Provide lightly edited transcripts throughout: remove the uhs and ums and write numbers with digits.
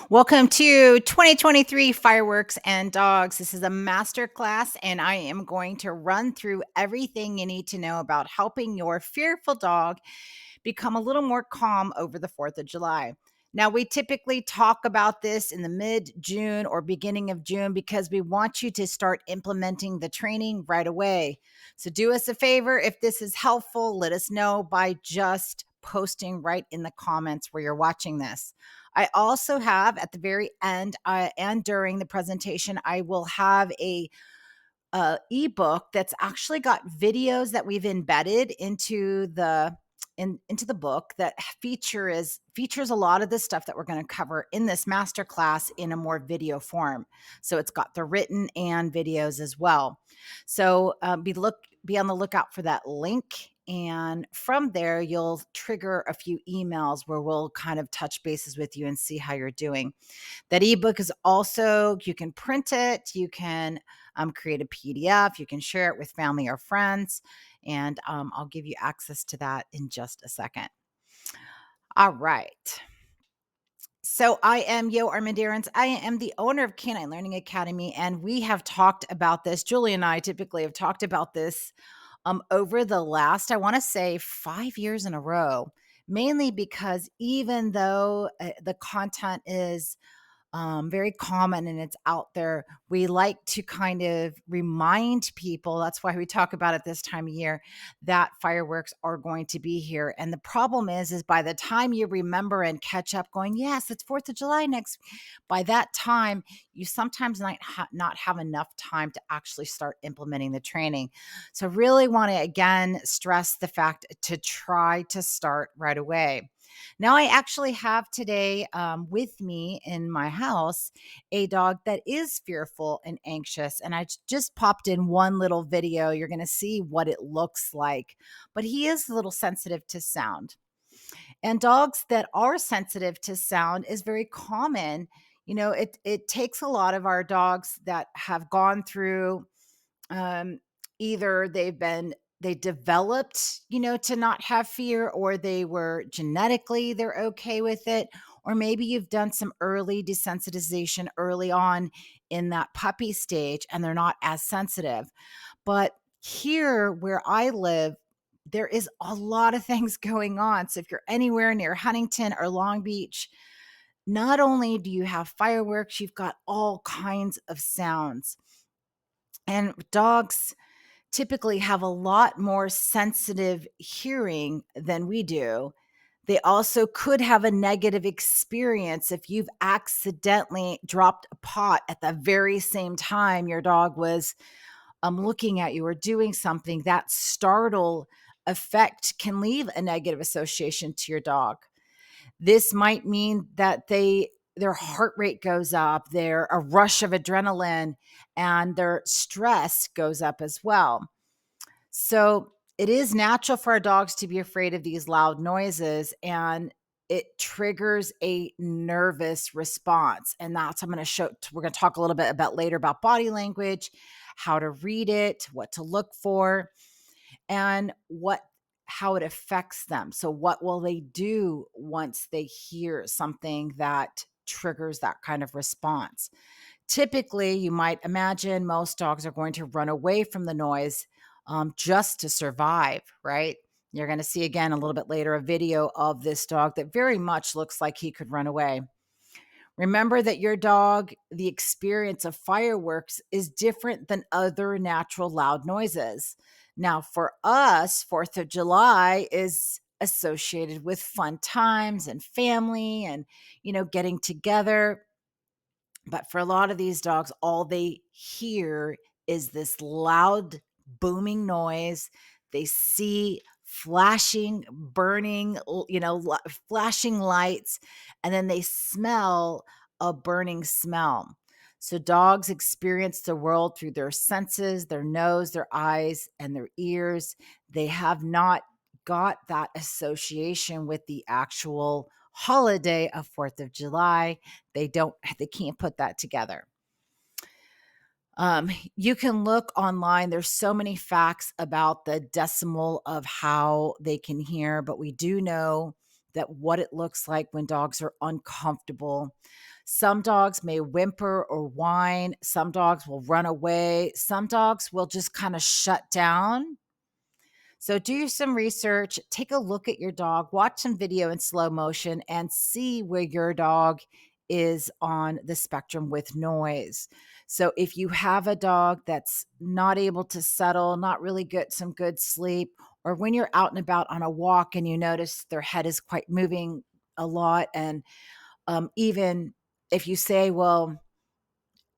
Welcome to 2023 Fireworks and Dogs. This is a masterclass, and I am going to run through everything you need to know about helping your fearful dog become a little more calm over the 4th of July. Now, we typically talk about this in the mid June or beginning of June because we want you to start implementing the training right away. So, do us a favor. If this is helpful, let us know by just posting right in the comments where you're watching this. I also have at the very end and during the presentation, I will have a ebook that's actually got videos that we've embedded into the book that features a lot of the stuff that we're going to cover in this masterclass in a more video form. So it's got the written and videos as well. So be on the lookout for that link. And from there, you'll trigger a few emails where we'll kind of touch bases with you and see how you're doing. That ebook is also, you can print it, you can create a PDF, you can share it with family or friends, and I'll give you access to that in just a second. All right. So I am Yo Armandarans. I am the owner of Canine Learning Academy, and we have talked about this. Julie and I typically have talked about this over the last, I want to say, 5 years in a row, mainly because even though the content is very common and it's out there, we like to kind of remind people. That's why we talk about it this time of year, that fireworks are going to be here. And the problem is by the time you remember and catch up going, yes, it's 4th of July next, by that time, you sometimes might not have enough time to actually start implementing the training. So really want to, again, stress the fact to try to start right away. Now, I actually have today with me in my house a dog that is fearful and anxious. And I just popped in one little video. You're going to see what it looks like. But he is a little sensitive to sound. And dogs that are sensitive to sound is very common. You know, it takes a lot of our dogs that have gone through um, either they developed, to not have fear, or they were genetically, they're okay with it. Or maybe you've done some early desensitization early on in that puppy stage and they're not as sensitive. But here where I live, there is a lot of things going on. So if you're anywhere near Huntington or Long Beach, not only do you have fireworks, you've got all kinds of sounds. And dogs typically have a lot more sensitive hearing than we do. They also could have a negative experience if you've accidentally dropped a pot at the very same time your dog was looking at you or doing something. That startle effect can leave a negative association to your dog. This might mean that their heart rate goes up, their a rush of adrenaline, and their stress goes up as well. So it is natural for our dogs to be afraid of these loud noises, and it triggers a nervous response. And that's, we're going to talk a little bit about later about body language, how to read it, what to look for, and how it affects them. So what will they do once they hear something that triggers that kind of response? Typically, you might imagine most dogs are going to run away from the noise just to survive, right? You're going to see again a little bit later a video of this dog that very much looks like he could run away. Remember that your dog, the experience of fireworks is different than other natural loud noises. Now, for us, 4th of July is associated with fun times and family and, getting together. But for a lot of these dogs, all they hear is this loud, booming noise. They see flashing, burning, flashing lights, and then they smell a burning smell. So dogs experience the world through their senses, their nose, their eyes, and their ears. They have not got that association with the actual holiday of 4th of July. They can't put that together. You can look online. There's so many facts about the decimal of how they can hear, but we do know that what it looks like when dogs are uncomfortable. Some dogs may whimper or whine. Some dogs will run away. Some dogs will just kind of shut down. So do some research, take a look at your dog, watch some video in slow motion, and see where your dog is on the spectrum with noise. So if you have a dog that's not able to settle, not really get some good sleep, or when you're out and about on a walk and you notice their head is quite moving a lot, and even if you say, well,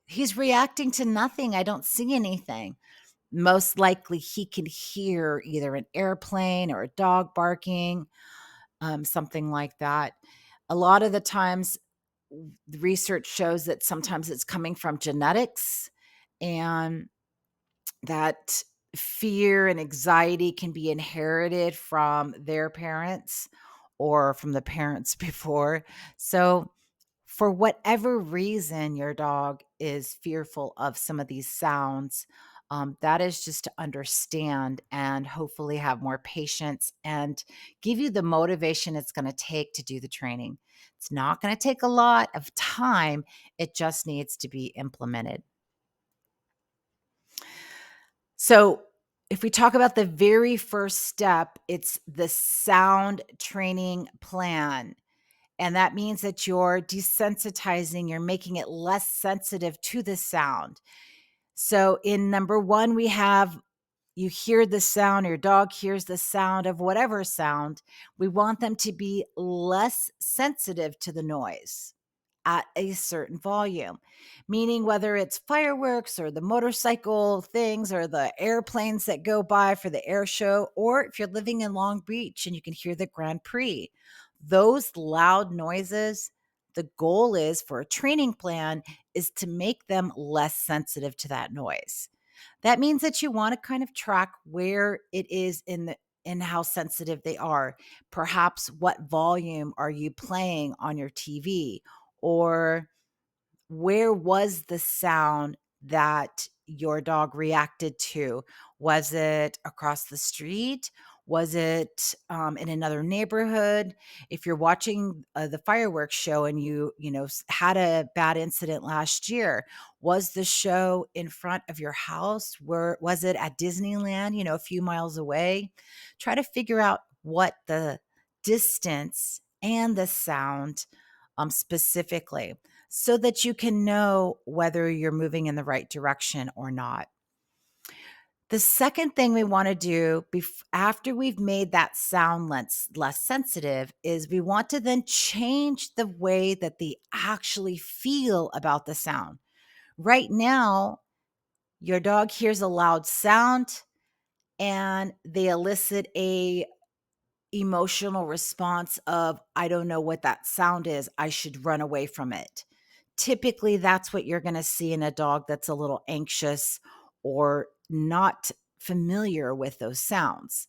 he's reacting to nothing, I don't see anything, most likely he can hear either an airplane or a dog barking, something like that. A lot of the times, the research shows that sometimes it's coming from genetics, and that fear and anxiety can be inherited from their parents or from the parents before. So for whatever reason your dog is fearful of some of these sounds, that is just to understand and hopefully have more patience and give you the motivation it's going to take to do the training. It's not going to take a lot of time, it just needs to be implemented. So, if we talk about the very first step, it's the sound training plan. And that means that you're desensitizing, you're making it less sensitive to the sound. So in number one, we have you hear the sound, your dog hears the sound of whatever sound. We want them to be less sensitive to the noise at a certain volume, meaning whether it's fireworks or the motorcycle things or the airplanes that go by for the air show, or if you're living in Long Beach and you can hear the Grand Prix, those loud noises, the goal is for a training plan is to make them less sensitive to that noise. That means that you want to kind of track where it is in how sensitive they are. Perhaps what volume are you playing on your TV, or where was the sound that your dog reacted to? Was it across the street? Was it in another neighborhood? If you're watching the fireworks show and had a bad incident last year, was the show in front of your house? Where was it at Disneyland? A few miles away. Try to figure out what the distance and the sound specifically, so that you can know whether you're moving in the right direction or not. The second thing we want to do after we've made that sound less sensitive is we want to then change the way that they actually feel about the sound. Right now, your dog hears a loud sound and they elicit a emotional response of, I don't know what that sound is, I should run away from it. Typically, that's what you're going to see in a dog that's a little anxious or not familiar with those sounds.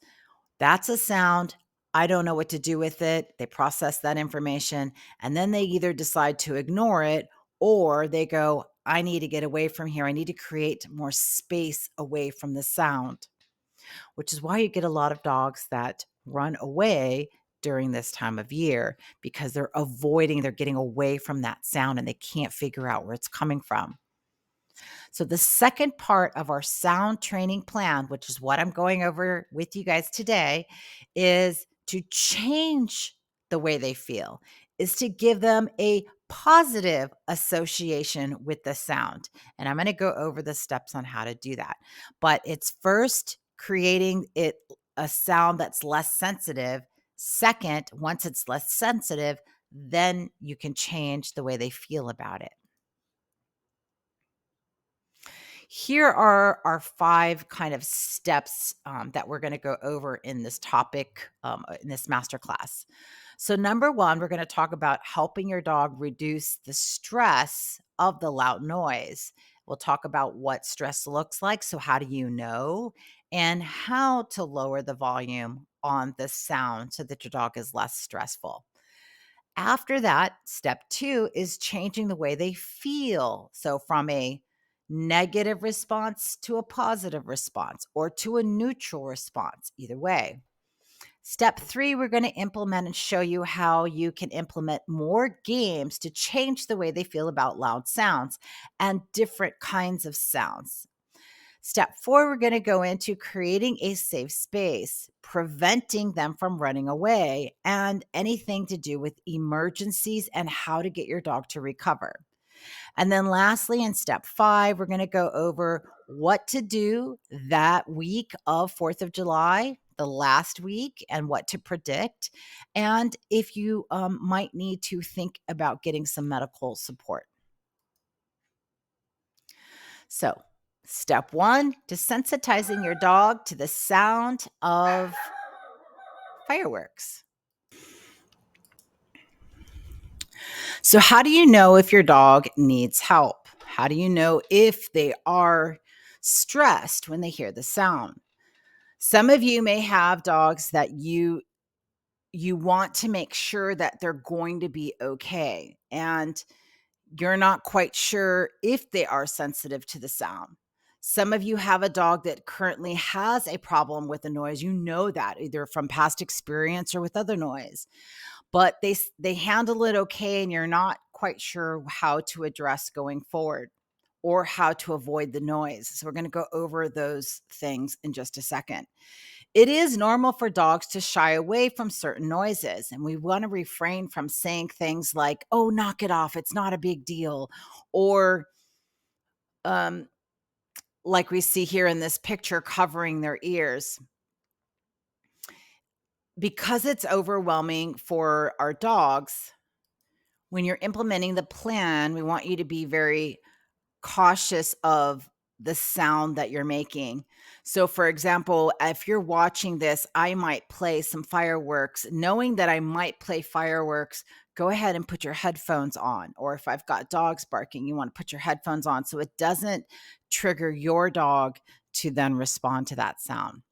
That's a sound. I don't know what to do with it. They process that information and then they either decide to ignore it or they go, I need to get away from here. I need to create more space away from the sound, which is why you get a lot of dogs that run away during this time of year because they're getting away from that sound and they can't figure out where it's coming from. So the second part of our sound training plan, which is what I'm going over with you guys today, is to change the way they feel, is to give them a positive association with the sound. And I'm going to go over the steps on how to do that. But it's first creating a sound that's less sensitive. Second, once it's less sensitive, then you can change the way they feel about it. Here are our 5 kind of steps that we're going to go over in this topic, in this masterclass. So, number 1, we're going to talk about helping your dog reduce the stress of the loud noise. We'll talk about what stress looks like. So, how do you know? And how to lower the volume on the sound so that your dog is less stressful. After that, step 2 is changing the way they feel. So, from a negative response to a positive response or to a neutral response, either way. Step 3, we're going to implement and show you how you can implement more games to change the way they feel about loud sounds and different kinds of sounds. Step 4, we're going to go into creating a safe space, preventing them from running away, and anything to do with emergencies and how to get your dog to recover. And then lastly, in step 5, we're going to go over what to do that week of 4th of July, the last week, and what to predict. And if you might need to think about getting some medical support. So, step 1, desensitizing your dog to the sound of fireworks. So, how do you know if your dog needs help? How do you know if they are stressed when they hear the sound? Some of you may have dogs that you want to make sure that they're going to be okay, and you're not quite sure if they are sensitive to the sound. Some of you have a dog that currently has a problem with the noise. You know that either from past experience or with other noise, but they handle it okay, and you're not quite sure how to address going forward or how to avoid the noise. So we're going to go over those things in just a second. It is normal for dogs to shy away from certain noises, and we want to refrain from saying things like, "Oh, knock it off. It's not a big deal." Or um like we see here in this picture, covering their ears. Because it's overwhelming for our dogs, when you're implementing the plan, we want you to be very cautious of the sound that you're making. So, for example, if you're watching this, I might play some fireworks. Knowing that I might play fireworks, go ahead and put your headphones on. Or if I've got dogs barking, you want to put your headphones on so it doesn't trigger your dog to then respond to that sound.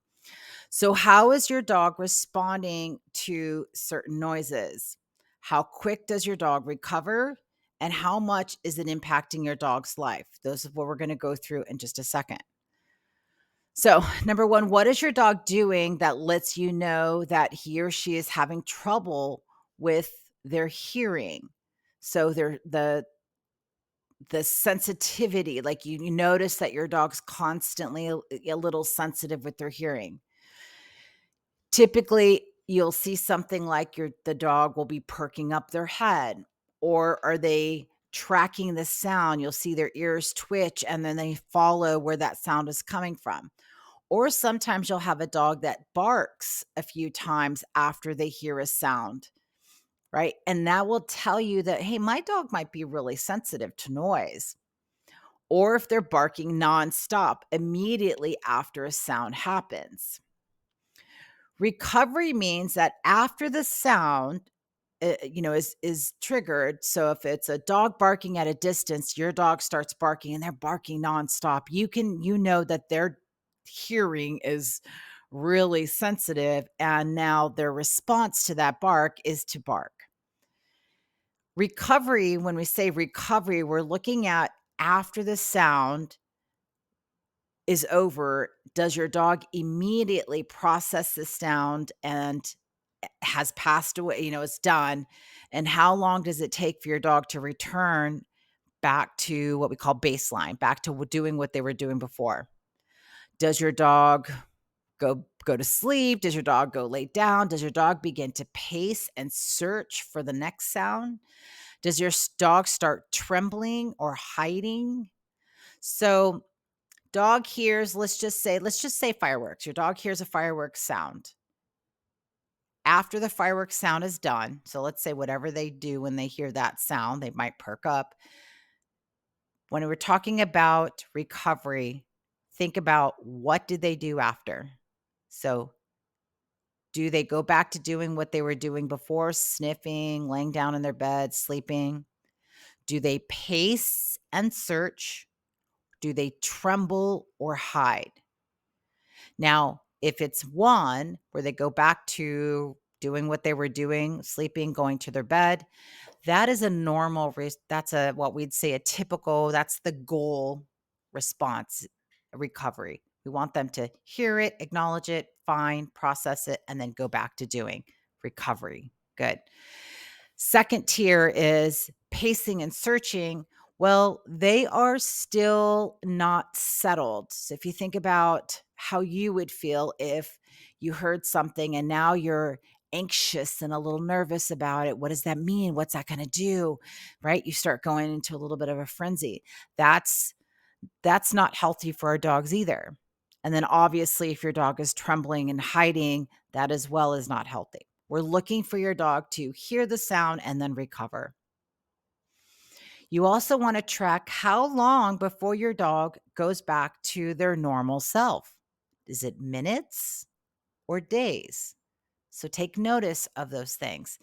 So, how is your dog responding to certain noises? How quick does your dog recover? And how much is it impacting your dog's life? Those are what we're going to go through in just a second. So, number one, what is your dog doing that lets you know that he or she is having trouble with their hearing? So, the sensitivity, like you notice that your dog's constantly a little sensitive with their hearing. Typically, you'll see something like the dog will be perking up their head, or are they tracking the sound? You'll see their ears twitch and then they follow where that sound is coming from. Or sometimes you'll have a dog that barks a few times after they hear a sound, right? And that will tell you that, hey, my dog might be really sensitive to noise. Or if they're barking nonstop immediately after a sound happens. Recovery means that after the sound, is triggered. So if it's a dog barking at a distance, your dog starts barking and they're barking nonstop. You know that their hearing is really sensitive, and now their response to that bark is to bark. Recovery, when we say recovery, we're looking at after the sound is over, does your dog immediately process the sound and has passed away, it's done? And how long does it take for your dog to return back to what we call baseline, back to doing what they were doing before? Does your dog go to sleep? Does your dog go lay down? Does your dog begin to pace and search for the next sound? Does your dog start trembling or hiding? So dog hears, let's just say fireworks. Your dog hears a fireworks sound. After the fireworks sound is done, so let's say whatever they do when they hear that sound, they might perk up. When we're talking about recovery, think about what did they do after? So do they go back to doing what they were doing before, sniffing, laying down in their bed, sleeping? Do they pace and search? Do they tremble or hide? Now, if it's one where they go back to doing what they were doing, sleeping, going to their bed, that is a normal, that's what we'd say a typical, that's the goal response recovery. We want them to hear it, acknowledge it, fine, process it, and then go back to doing recovery. Good. Second tier is pacing and searching. Well, they are still not settled. So if you think about how you would feel if you heard something and now you're anxious and a little nervous about it, what does that mean? What's that going to do? Right? You start going into a little bit of a frenzy. That's that's not healthy for our dogs either. And then obviously, if your dog is trembling and hiding, that as well is not healthy. We're looking for your dog to hear the sound and then recover. You also want to track how long before your dog goes back to their normal self. Is it minutes or days? So take notice of those things.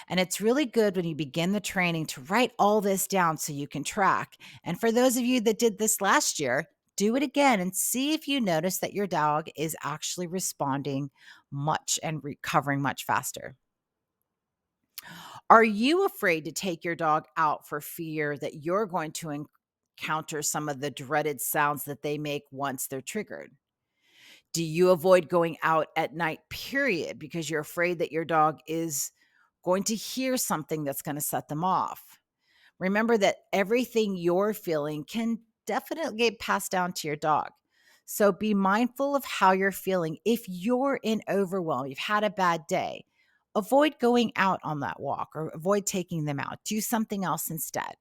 And it's really good when you begin the training to write all this down so you can track. And for those of you that did this last year, do it again and see if you notice that your dog is actually responding much and recovering much faster. Are you afraid to take your dog out for fear that you're going to encounter some of the dreaded sounds that they make once they're triggered? Do you avoid going out at night, period, because you're afraid that your dog is going to hear something that's going to set them off? Remember that everything you're feeling can definitely get passed down to your dog. So be mindful of how you're feeling. If you're in overwhelm, you've had a bad day, avoid going out on that walk or avoid taking them out. Do something else instead.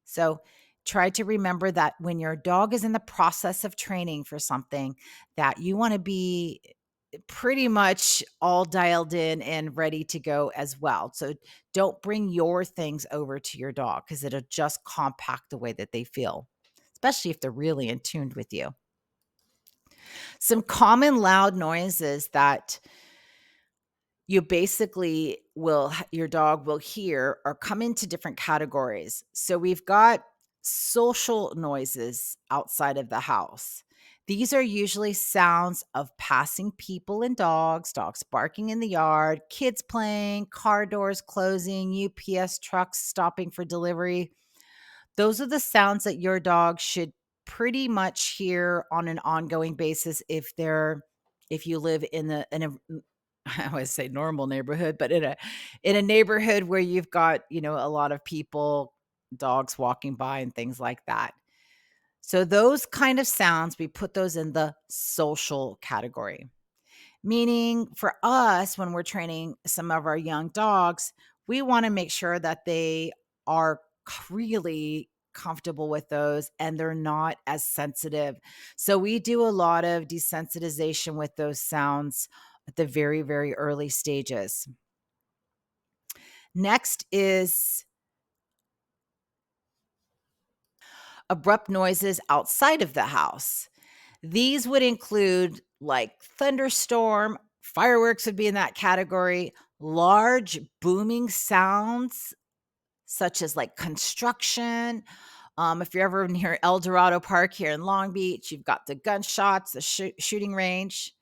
So try to remember that when your dog is in the process of training for something, that you want to be pretty much all dialed in and ready to go as well. So don't bring your things over to your dog because it'll just compact the way that they feel, especially if they're really in tuned with you. Some common loud noises that you basically your dog will hear or come into different categories. So we've got social noises outside of the house. These are usually sounds of passing people and dogs, dogs barking in the yard, kids playing, car doors closing, UPS trucks stopping for delivery. Those are the sounds that your dog should pretty much hear on an ongoing basis if you live in a I always say normal neighborhood, but in a neighborhood where you've got, a lot of people, dogs walking by and things like that. So those kind of sounds, we put those in the social category. Meaning for us, when we're training some of our young dogs, we want to make sure that they are really comfortable with those and they're not as sensitive. So we do a lot of desensitization with those sounds at the very, very early stages. Next is abrupt noises outside of the house. These would include like thunderstorm, fireworks would be in that category, large booming sounds such as like construction. If you're ever near El Dorado Park here in Long Beach, you've got the gunshots, the shooting range.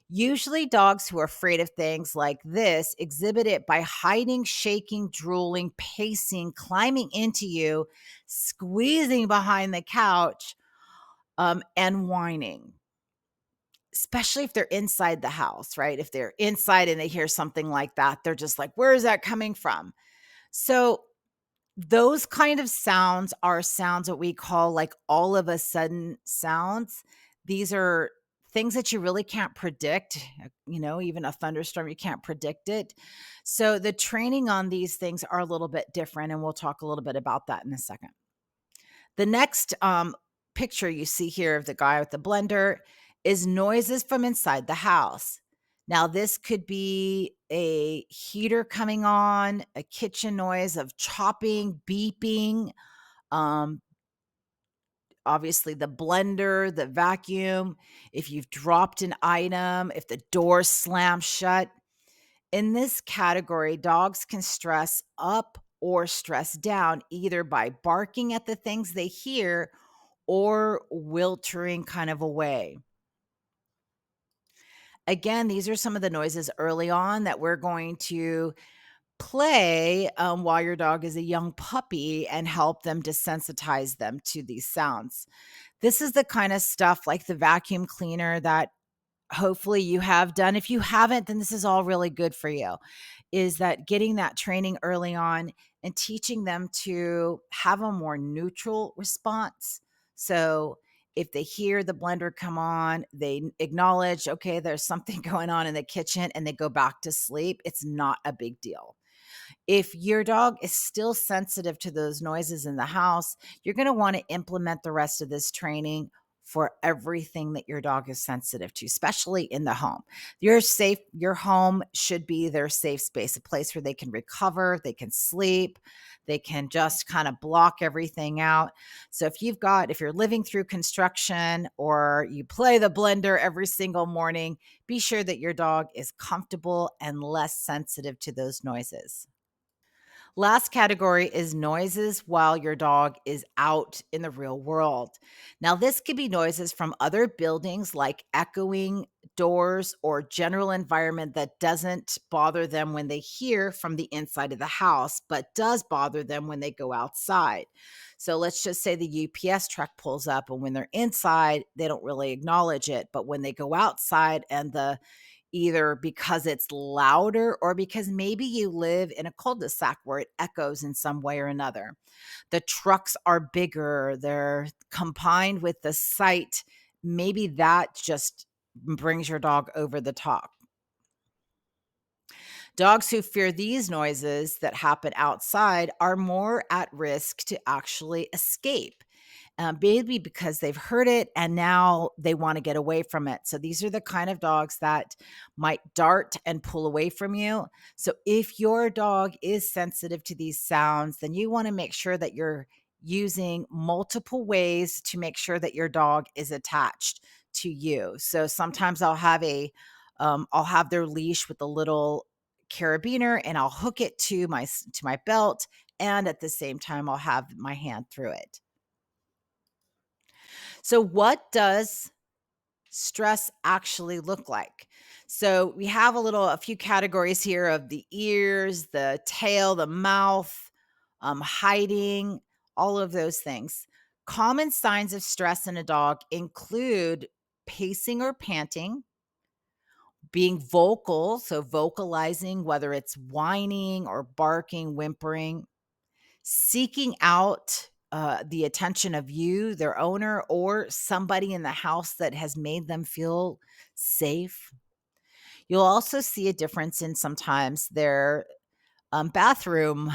Usually, dogs who are afraid of things like this exhibit it by hiding, shaking, drooling, pacing, climbing into you, squeezing behind the couch, and whining, especially if they're inside the house, right? If they're inside and they hear something like that, they're just like, where is that coming from? So, those kind of sounds are sounds that we call like all of a sudden sounds. These are things that you really can't predict, even a thunderstorm, you can't predict it. So the training on these things are a little bit different, and we'll talk a little bit about that in a second. The next picture you see here of the guy with the blender is noises from inside the house. Now, this could be a heater coming on, a kitchen noise of chopping, beeping, um, obviously the blender, the vacuum, if you've dropped an item, if the door slams shut. In this category, dogs can stress up or stress down either by barking at the things they hear or wiltering kind of away. Again, these are some of the noises early on that we're going to Play while your dog is a young puppy and help them desensitize them to these sounds. This is the kind of stuff like the vacuum cleaner that hopefully you have done. If you haven't, then this is all really good for you. Is that getting that training early on and teaching them to have a more neutral response. So if they hear the blender come on, they acknowledge, okay, there's something going on in the kitchen and they go back to sleep. It's not a big deal. If your dog is still sensitive to those noises in the house, you're going to want to implement the rest of this training for everything that your dog is sensitive to, especially in the home. Your home should be their safe space, a place where they can recover, they can sleep, they can just kind of block everything out. So if you're living through construction or you play the blender every single morning, be sure that your dog is comfortable and less sensitive to those noises. Last category is noises while your dog is out in the real world. Now, this could be noises from other buildings like echoing doors or general environment that doesn't bother them when they hear from the inside of the house, but does bother them when they go outside. So let's just say the UPS truck pulls up, and when they're inside, they don't really acknowledge it. But when they go outside and the either because it's louder or because maybe you live in a cul-de-sac where it echoes in some way or another. The trucks are bigger, they're combined with the sight. Maybe that just brings your dog over the top. Dogs who fear these noises that happen outside are more at risk to actually escape. Maybe because they've heard it and now they want to get away from it. So these are the kind of dogs that might dart and pull away from you. So if your dog is sensitive to these sounds, then you want to make sure that you're using multiple ways to make sure that your dog is attached to you. So sometimes I'll have their leash with a little carabiner and I'll hook it to my belt, and at the same time I'll have my hand through it. So, what does stress actually look like? So, we have a few categories here of the ears, the tail, the mouth, hiding, all of those things. Common signs of stress in a dog include pacing or panting, being vocal, so vocalizing, whether it's whining or barking, whimpering, seeking out the attention of you, their owner, or somebody in the house that has made them feel safe. You'll also see a difference in sometimes their bathroom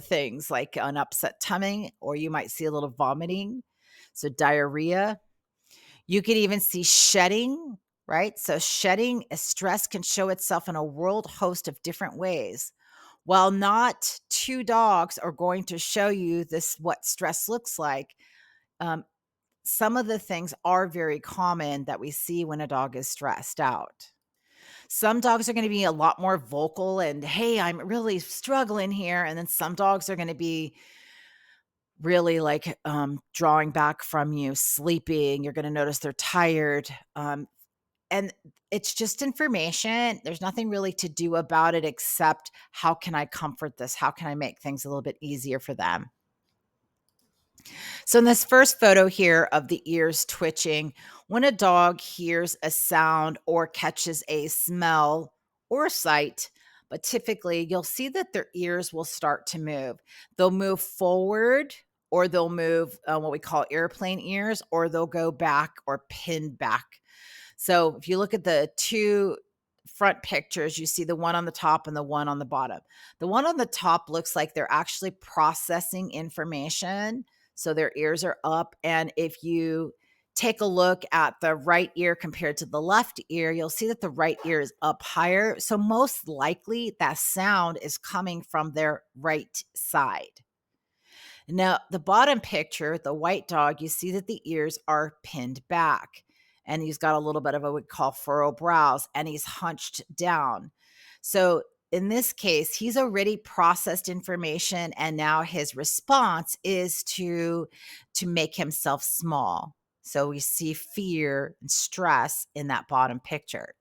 things like an upset tummy, or you might see a little vomiting, so diarrhea. You could even see shedding, right? So, shedding stress can show itself in a world host of different ways. While not two dogs are going to show you what stress looks like, um, some of the things are very common that we see when a dog is stressed out. Some dogs are going to be a lot more vocal and, hey, I'm really struggling here. And then some dogs are going to be really like drawing back from you, sleeping. You're going to notice they're tired. And it's just information. There's nothing really to do about it except how can I comfort this? How can I make things a little bit easier for them? So, in this first photo here of the ears twitching, when a dog hears a sound or catches a smell or sight, but typically you'll see that their ears will start to move. They'll move forward, or they'll move what we call airplane ears, or they'll go back or pin back. So if you look at the two front pictures, you see the one on the top and the one on the bottom. The one on the top looks like they're actually processing information. So their ears are up. And if you take a look at the right ear compared to the left ear, you'll see that the right ear is up higher. So most likely that sound is coming from their right side. Now, the bottom picture, the white dog, you see that the ears are pinned back and he's got a little bit of what we call furrow brows and he's hunched down. So in this case, he's already processed information and now his response is to make himself small. So we see fear and stress in that bottom picture.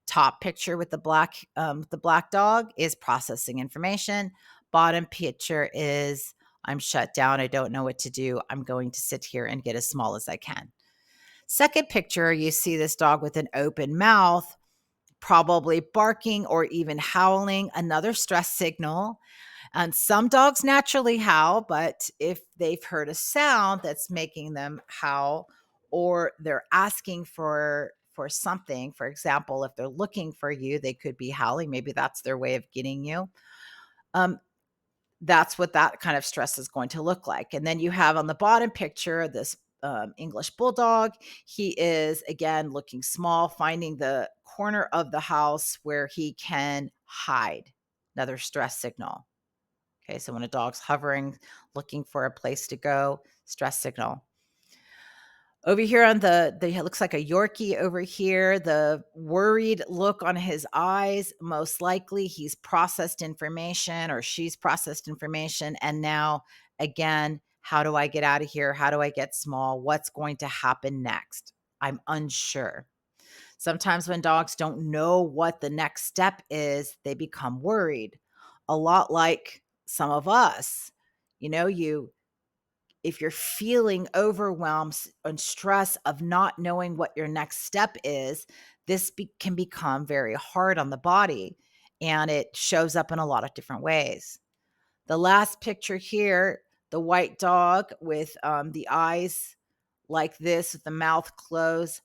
Top picture with the black dog is processing information. Bottom picture is I'm shut down. I don't know what to do. I'm going to sit here and get as small as I can. Second picture, you see this dog with an open mouth, probably barking or even howling, another stress signal. And some dogs naturally howl, but if they've heard a sound that's making them howl, or they're asking for something, for example, if they're looking for you, they could be howling. Maybe that's their way of getting you. Um, that's what that kind of stress is going to look like. And then you have on the bottom picture this English bulldog. He is again looking small, finding the corner of the house where he can hide. Another stress signal. Okay, so when a dog's hovering, looking for a place to go, stress signal. Over here on the it looks like a Yorkie over here, the worried look on his eyes, most likely he's processed information or she's processed information. And now, again, how do I get out of here? How do I get small? What's going to happen next? I'm unsure. Sometimes when dogs don't know what the next step is, they become worried. A lot like some of us. You know, if you're feeling overwhelmed and stress of not knowing what your next step is, this can become very hard on the body, and it shows up in a lot of different ways. The last picture here, the white dog with the eyes like this, with the mouth closed.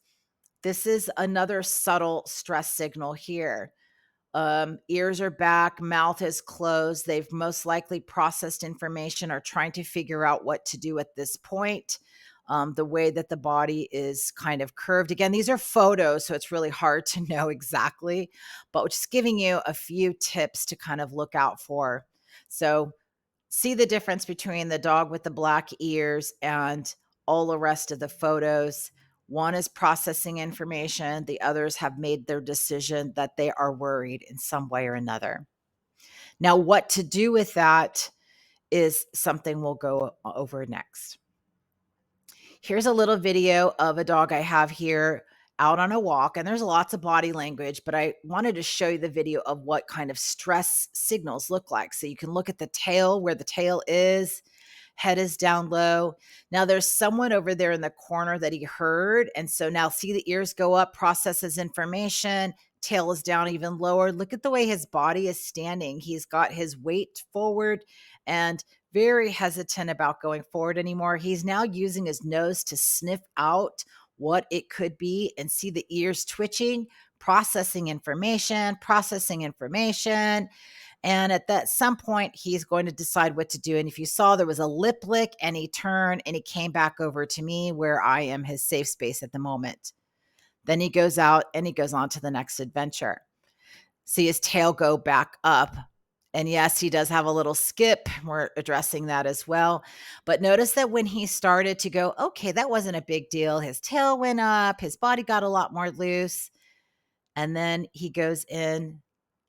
This is another subtle stress signal here. Ears are back, mouth is closed. They've most likely processed information or trying to figure out what to do at this point. The way that the body is kind of curved. Again, these are photos, so it's really hard to know exactly, but just giving you a few tips to kind of look out for. So see the difference between the dog with the black ears and all the rest of the photos. One is processing information, the others have made their decision that they are worried in some way or another. Now, what to do with that is something we'll go over next. Here's a little video of a dog I have here out on a walk, and there's lots of body language, but I wanted to show you the video of what kind of stress signals look like. So you can look at the tail, where the tail is, head is down low. Now there's someone over there in the corner that he heard. And so now see the ears go up, processes information, tail is down even lower. Look at the way his body is standing. He's got his weight forward and very hesitant about going forward anymore. He's now using his nose to sniff out what it could be and see the ears twitching, processing information, processing information. And at that some point, he's going to decide what to do. And if you saw, there was a lip lick and he turned and he came back over to me where I am his safe space at the moment. Then he goes out and he goes on to the next adventure. See his tail go back up. And yes, he does have a little skip. We're addressing that as well. But notice that when he started to go, okay, that wasn't a big deal. His tail went up, his body got a lot more loose. And then he goes in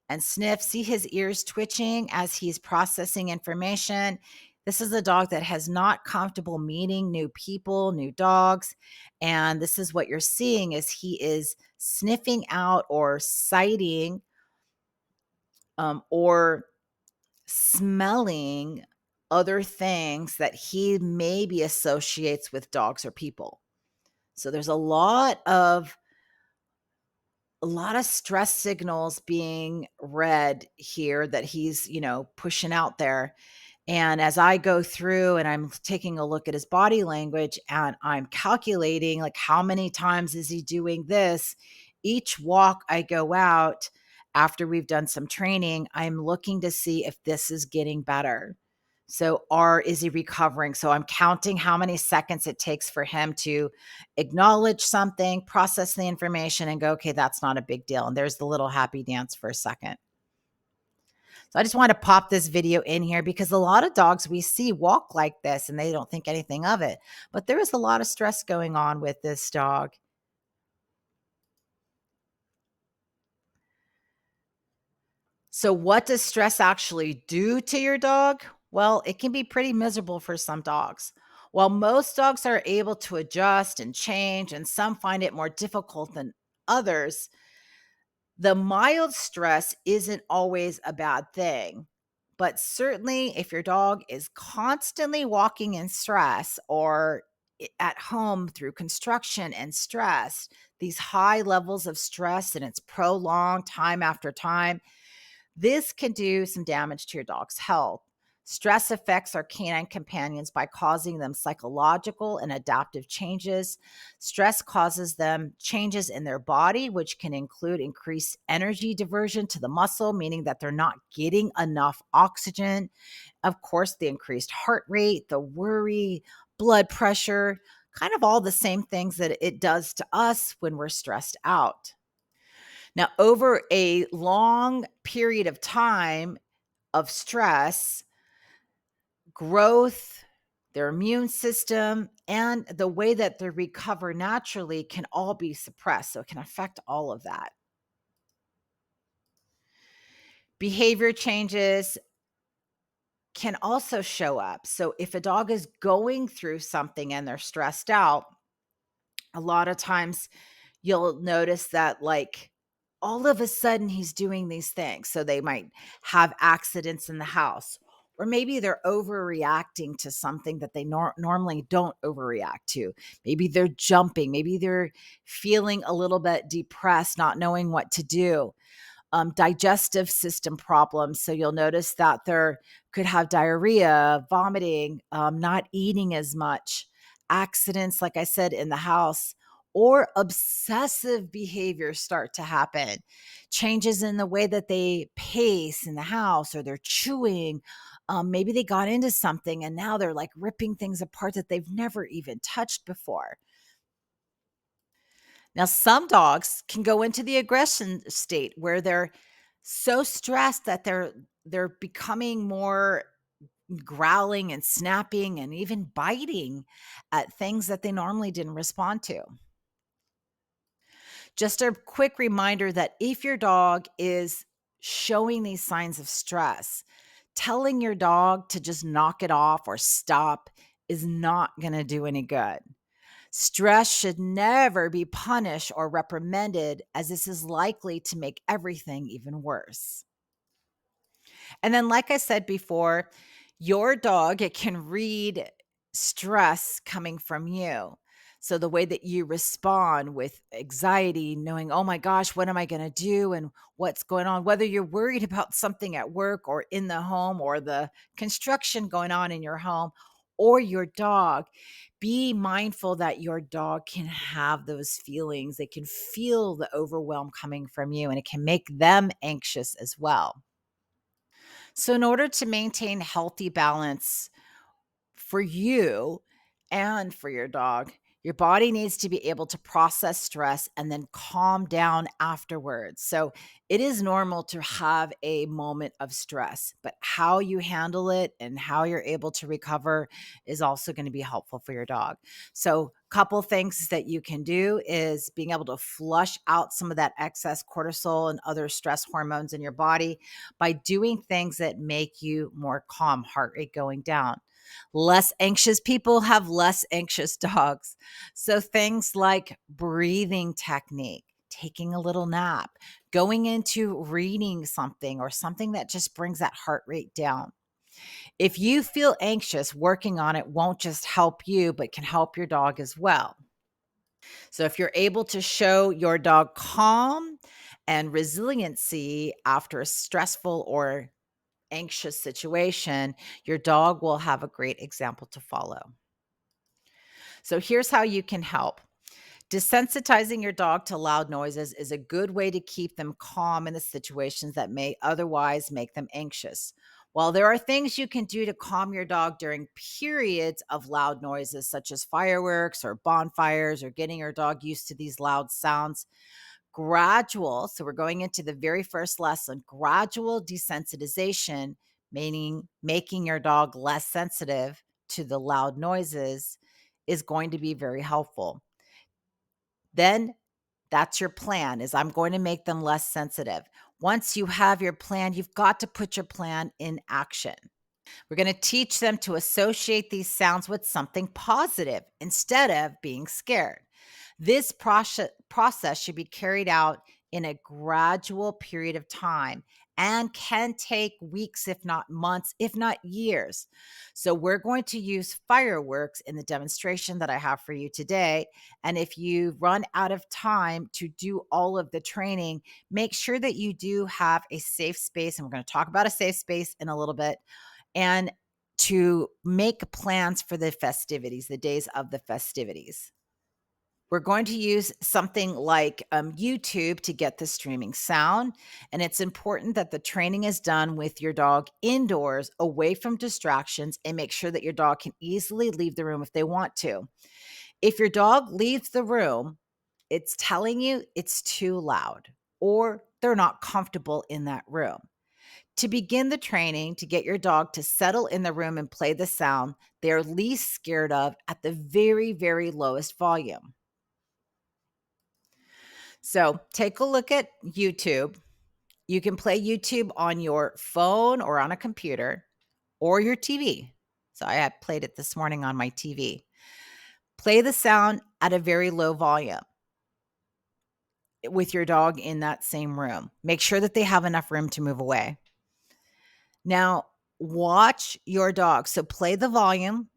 and sniff. See his ears twitching as he's processing information. This is a dog that has not comfortable meeting new people, new dogs. And this is what you're seeing is he is sniffing out or sighting or smelling other things that he maybe associates with dogs or people. So there's a lot of stress signals being read here that he's, pushing out there. And as I go through and I'm taking a look at his body language and I'm calculating like how many times is he doing this, each walk I go out after we've done some training, I'm looking to see if this is getting better. So, is he recovering? So I'm counting how many seconds it takes for him to acknowledge something, process the information, and go, okay, that's not a big deal. And there's the little happy dance for a second. So I just want to pop this video in here because a lot of dogs we see walk like this and they don't think anything of it. But there is a lot of stress going on with this dog. So what does stress actually do to your dog? Well, it can be pretty miserable for some dogs. While most dogs are able to adjust and change, and some find it more difficult than others, The mild stress isn't always a bad thing, but certainly if your dog is constantly walking in stress or at home through construction and stress, these high levels of stress and it's prolonged time after time, this can do some damage to your dog's health. Stress affects our canine companions by causing them psychological and adaptive changes. Stress causes them changes in their body, which can include increased energy diversion to the muscle, meaning that they're not getting enough oxygen. Of course, the increased heart rate, the worry, blood pressure, kind of all the same things that it does to us when we're stressed out. Now, over a long period of time of stress, growth, their immune system, and the way that they recover naturally can all be suppressed. So it can affect all of that. Behavior changes can also show up. So if a dog is going through something and they're stressed out, a lot of times you'll notice that, like, all of a sudden he's doing these things. So they might have accidents in the house, or maybe they're overreacting to something that they normally don't overreact to. Maybe they're jumping, maybe they're feeling a little bit depressed, not knowing what to do. Digestive system problems. So you'll notice that there could have diarrhea, vomiting, not eating as much, accidents, like I said, in the house, or obsessive behaviors start to happen. Changes in the way that they pace in the house or they're chewing. Maybe they got into something and now they're like ripping things apart that they've never even touched before. Now, some dogs can go into the aggression state where they're so stressed that they're becoming more growling and snapping and even biting at things that they normally didn't respond to. Just a quick reminder that if your dog is showing these signs of stress, telling your dog to just knock it off or stop is not going to do any good. Stress should never be punished or reprimanded, as this is likely to make everything even worse. And then, like I said before, your dog, it can read stress coming from you. So the way that you respond with anxiety, knowing, oh my gosh, what am I going to do? And what's going on? Whether you're worried about something at work or in the home or the construction going on in your home or your dog, be mindful that your dog can have those feelings. They can feel the overwhelm coming from you and it can make them anxious as well. So, in order to maintain healthy balance for you and for your dog, your body needs to be able to process stress and then calm down afterwards. So, it is normal to have a moment of stress, but how you handle it and how you're able to recover is also going to be helpful for your dog. So, couple things that you can do is being able to flush out some of that excess cortisol and other stress hormones in your body by doing things that make you more calm, heart rate going down. Less anxious people have less anxious dogs. So things like breathing technique, taking a little nap, going into reading something or something that just brings that heart rate down. If you feel anxious, working on it won't just help you, but can help your dog as well. So if you're able to show your dog calm and resiliency after a stressful or anxious situation, your dog will have a great example to follow. So here's how you can help. Desensitizing your dog to loud noises is a good way to keep them calm in the situations that may otherwise make them anxious. While there are things you can do to calm your dog during periods of loud noises, such as fireworks or bonfires or getting your dog used to these loud sounds, gradual, so we're going into the very first lesson, gradual desensitization, meaning making your dog less sensitive to the loud noises, is going to be very helpful. Then that's your plan, is I'm going to make them less sensitive. Once you have your plan, you've got to put your plan in action. We're going to teach them to associate these sounds with something positive instead of being scared. This process should be carried out in a gradual period of time and can take weeks, if not months, if not years. So, we're going to use fireworks in the demonstration that I have for you today. And if you run out of time to do all of the training, make sure that you do have a safe space. And we're going to talk about a safe space in a little bit. And to make plans for the festivities, the days of the festivities. We're going to use something like YouTube to get the streaming sound. And it's important that the training is done with your dog indoors, away from distractions, and make sure that your dog can easily leave the room if they want to. If your dog leaves the room, it's telling you it's too loud or they're not comfortable in that room. To begin the training, to get your dog to settle in the room and play the sound they're least scared of at the very, very lowest volume. So take a look at YouTube. You can play YouTube on your phone or on a computer or your TV. So I had played it this morning on my TV. Play the sound at a very low volume with your dog in that same room. Make sure that they have enough room to move away. Now, watch your dog. So play the volume,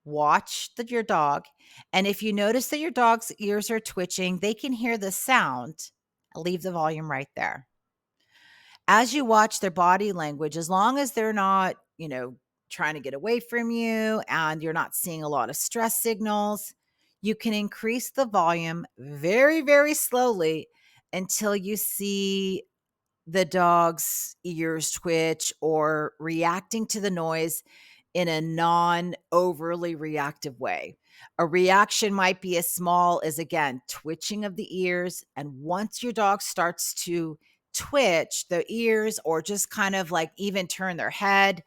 watch your dog. And if you notice that your dog's ears are twitching, they can hear the sound. Leave the volume right there. As you watch their body language, as long as they're not, trying to get away from you and you're not seeing a lot of stress signals, you can increase the volume very, very slowly until you see the dog's ears twitch or reacting to the noise in a non overly reactive way. A reaction might be as small as, again, twitching of the ears. And once your dog starts to twitch the ears or just kind of like even turn their head,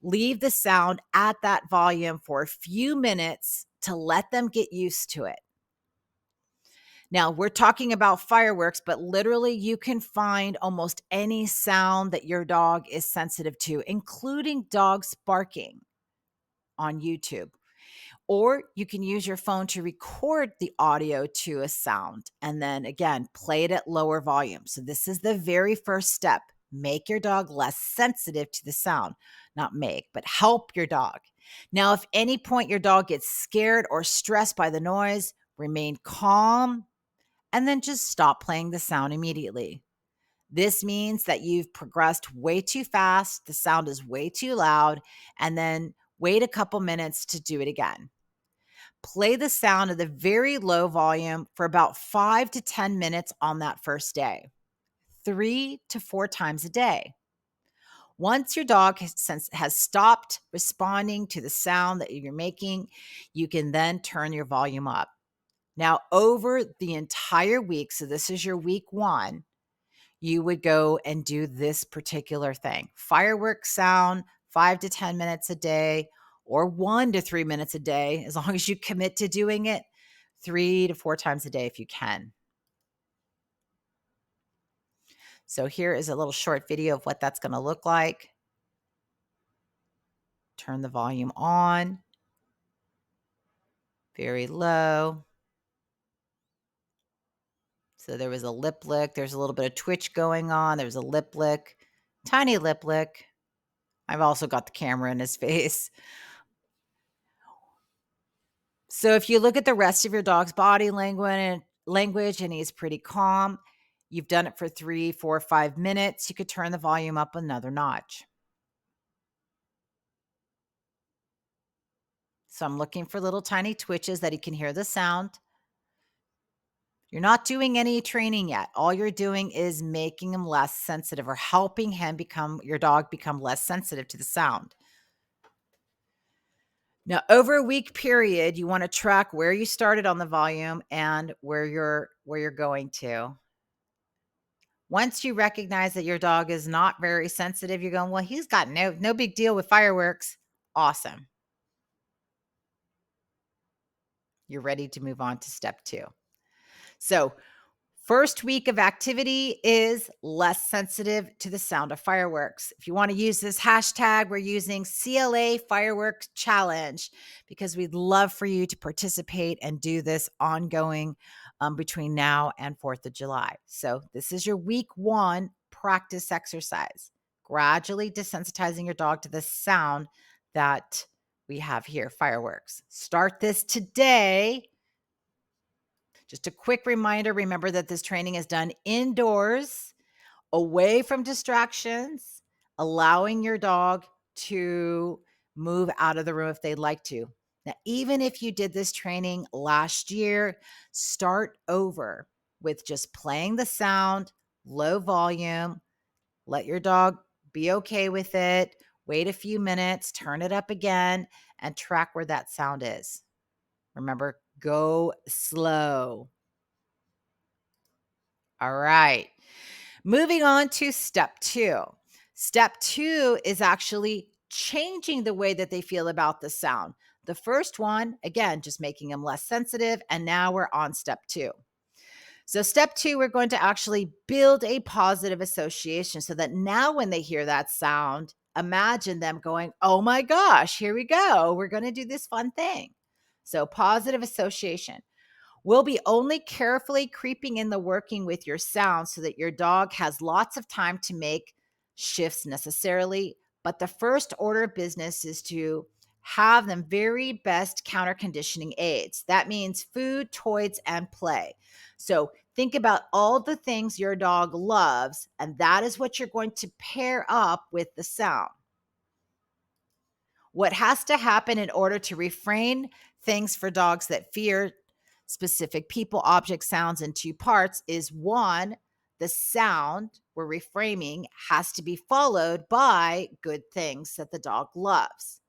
leave the sound at that volume for a few minutes to let them get used to it. Now, we're talking about fireworks, but literally you can find almost any sound that your dog is sensitive to, including dogs barking on YouTube. Or you can use your phone to record the audio to a sound and then again, play it at lower volume. So this is the very first step. Make your dog less sensitive to the sound. Not make, but help your dog. Now, if any point your dog gets scared or stressed by the noise, remain calm and then just stop playing the sound immediately. This means that you've progressed way too fast, the sound is way too loud, and then wait a couple minutes to do it again. Play the sound at a very low volume for about 5 to 10 minutes on that first day, 3 to 4 times a day. Once your dog has stopped responding to the sound that you're making, you can then turn your volume up. Now, over the entire week, so this is your week 1, you would go and do this particular thing. Fireworks sound, 5 to 10 minutes a day, or 1 to 3 minutes a day, as long as you commit to doing it 3 to 4 times a day if you can. So here is a little short video of what that's going to look like. Turn the volume on, very low. So there was a lip lick. There's a little bit of twitch going on. There's a lip lick, tiny lip lick. I've also got the camera in his face. So if you look at the rest of your dog's body language and he's pretty calm, you've done it for 3, 4, 5 minutes, you could turn the volume up another notch. So I'm looking for little tiny twitches that he can hear the sound. You're not doing any training yet. All you're doing is making him less sensitive or helping your dog become less sensitive to the sound. Now, over a week period, you want to track where you started on the volume and where you're going to. Once you recognize that your dog is not very sensitive, you're going, well, he's got no big deal with fireworks. Awesome. You're ready to move on to step 2. So First week of activity is less sensitive to the sound of fireworks. If you want to use this hashtag, we're using CLA Fireworks Challenge because we'd love for you to participate and do this ongoing between now and 4th of July. So, this is your week one practice exercise, gradually desensitizing your dog to the sound that we have here, fireworks. Start this today. Just a quick reminder, remember that this training is done indoors, away from distractions, allowing your dog to move out of the room if they'd like to. Now, even if you did this training last year, start over with just playing the sound, low volume, let your dog be okay with it, wait a few minutes, turn it up again, and track where that sound is. Remember, go slow. All right. Moving on to step two. Step two is actually changing the way that they feel about the sound. The first one, again, just making them less sensitive. And now we're on step two. So, step two, we're going to actually build a positive association so that now when they hear that sound, imagine them going, oh my gosh, here we go. We're going to do this fun thing. So, positive association. We'll be only carefully creeping in the working with your sound so that your dog has lots of time to make shifts necessarily. But the first order of business is to have them very best counter conditioning aids. That means food, toys, and play. So think about all the things your dog loves, and that is what you're going to pair up with the sound. What has to happen in order to refrain things for dogs that fear specific people, objects, sounds in two parts is one, the sound we're reframing has to be followed by good things that the dog loves.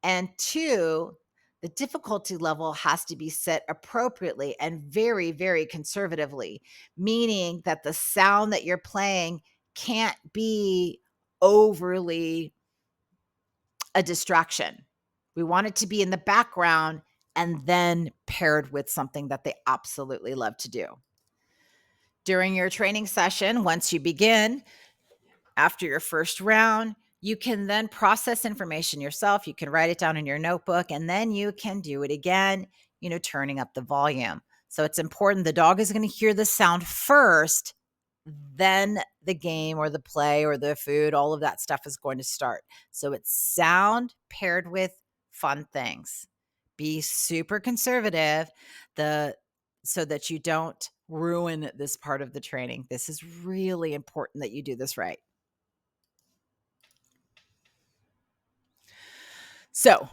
And two, the difficulty level has to be set appropriately and very, very conservatively, meaning that the sound that you're playing can't be overly a distraction. We want it to be in the background and then paired with something that they absolutely love to do. During your training session, once you begin, after your first round, you can then process information yourself. You can write it down in your notebook, and then you can do it again, turning up the volume. So it's important the dog is going to hear the sound first, then the game or the play or the food, all of that stuff is going to start. So it's sound paired with fun things. Be super conservative so that you don't ruin this part of the training. This is really important that you do this right. So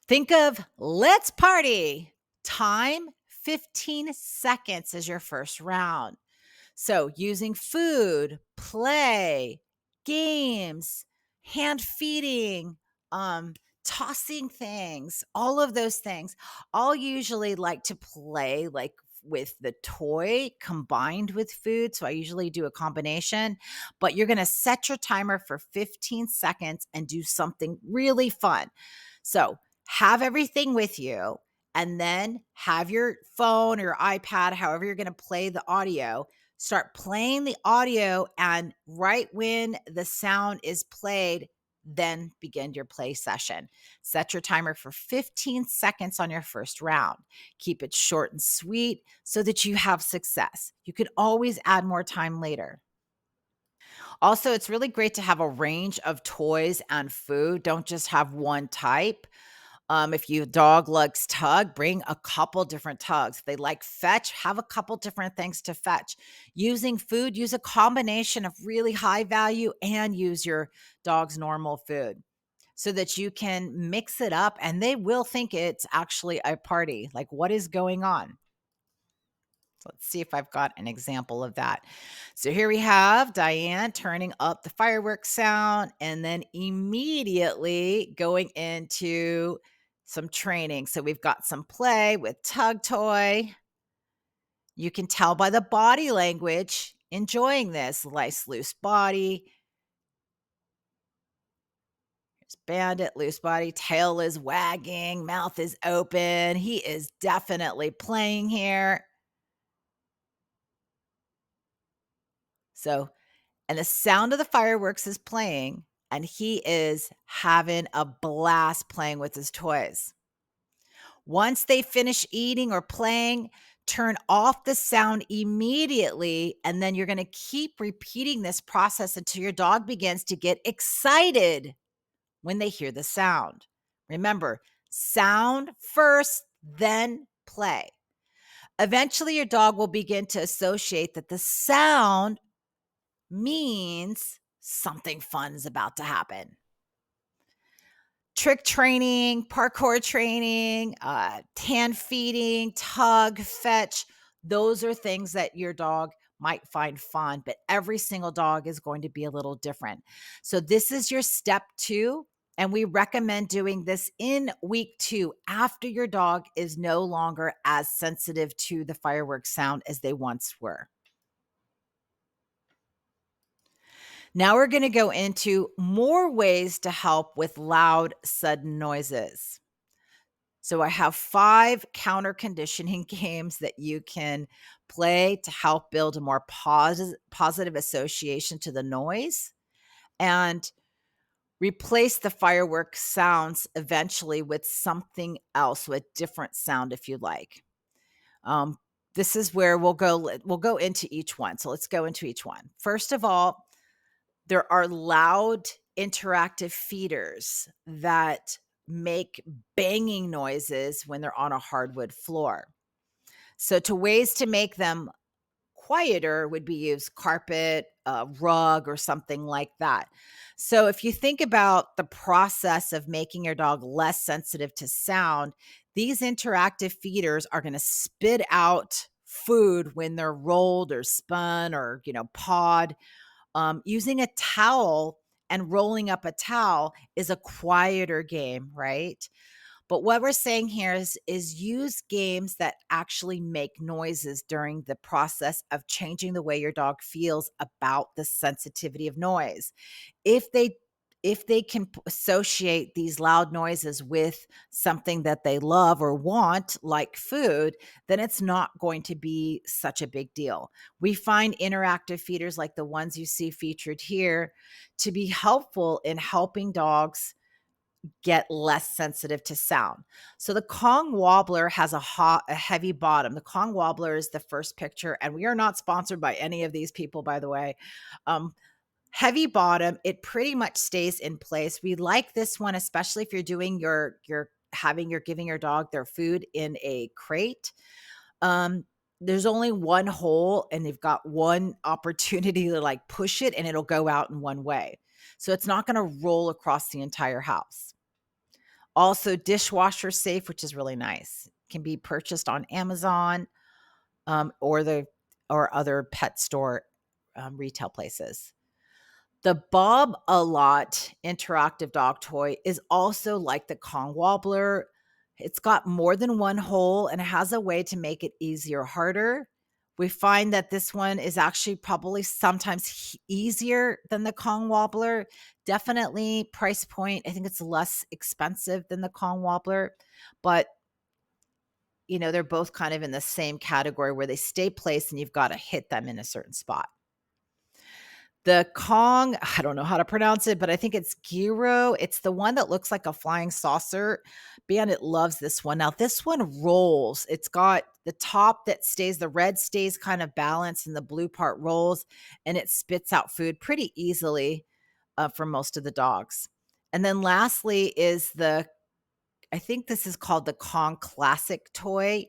think of let's party. Time 15 seconds is your first round. So using food, play, games, hand feeding, tossing things, all of those things. I'll usually like to play like with the toy combined with food. So I usually do a combination, but you're going to set your timer for 15 seconds and do something really fun. So have everything with you and then have your phone or your iPad, however you're going to play the audio. Start playing the audio, and right when the sound is played, then begin your play session. Set your timer for 15 seconds on your first round. Keep it short and sweet so that you have success. You can always add more time later. Also, it's really great to have a range of toys and food. Don't just have one type. If your dog likes tug, bring a couple different tugs. If they like fetch, have a couple different things to fetch. Using food, use a combination of really high value and use your dog's normal food so that you can mix it up and they will think it's actually a party. Like, what is going on? So let's see if I've got an example of that. So here we have Diane turning up the fireworks sound and then immediately going into some training. So we've got some play with tug toy. You can tell by the body language enjoying this. Nice loose body. Here's Bandit, loose body, tail is wagging, mouth is open. He is definitely playing here. So, and the sound of the fireworks is playing, and he is having a blast playing with his toys. Once they finish eating or playing, turn off the sound immediately, and then you're going to keep repeating this process until your dog begins to get excited when they hear the sound. Remember, sound first, then play. Eventually, your dog will begin to associate that the sound means something fun is about to happen. Trick training, parkour training, hand feeding, tug, fetch. Those are things that your dog might find fun, but every single dog is going to be a little different. So this is your step 2. And we recommend doing this in week 2 after your dog is no longer as sensitive to the fireworks sound as they once were. Now we're going to go into more ways to help with loud, sudden noises. So I have 5 counter conditioning games that you can play to help build a more positive association to the noise and replace the fireworks sounds eventually with something else, with different sound if you like. This is where we'll go into each one. So let's go into each one. First of all, there are loud interactive feeders that make banging noises when they're on a hardwood floor. So to ways to make them quieter would be use carpet, a rug, or something like that. So if you think about the process of making your dog less sensitive to sound, these interactive feeders are going to spit out food when they're rolled or spun or, pawed. Using a towel and rolling up a towel is a quieter game, right? But what we're saying here is use games that actually make noises during the process of changing the way your dog feels about the sensitivity of noise. If they can associate these loud noises with something that they love or want, like food, then it's not going to be such a big deal. We find interactive feeders like the ones you see featured here to be helpful in helping dogs get less sensitive to sound. So the Kong Wobbler has a heavy bottom. The Kong Wobbler is the first picture, and we are not sponsored by any of these people, by the way. Heavy bottom, it pretty much stays in place. We like this one, especially if you're doing you're giving your dog their food in a crate. There's only one hole, and they've got one opportunity to like push it, and it'll go out in one way. So it's not going to roll across the entire house. Also, dishwasher safe, which is really nice. Can be purchased on Amazon, or other pet store retail places. The Bob a Lot interactive dog toy is also like the Kong Wobbler. It's got more than one hole, and it has a way to make it easier or harder. We find that this one is actually probably sometimes easier than the Kong Wobbler. Definitely price point. I think it's less expensive than the Kong Wobbler, but they're both kind of in the same category where they stay placed and you've got to hit them in a certain spot. The Kong, I don't know how to pronounce it, but I think it's gyro. It's the one that looks like a flying saucer. Bandit loves this one. Now, this one rolls. It's got the top that stays, the red stays kind of balanced, and the blue part rolls, and it spits out food pretty easily for most of the dogs. And then lastly is I think this is called the Kong Classic toy,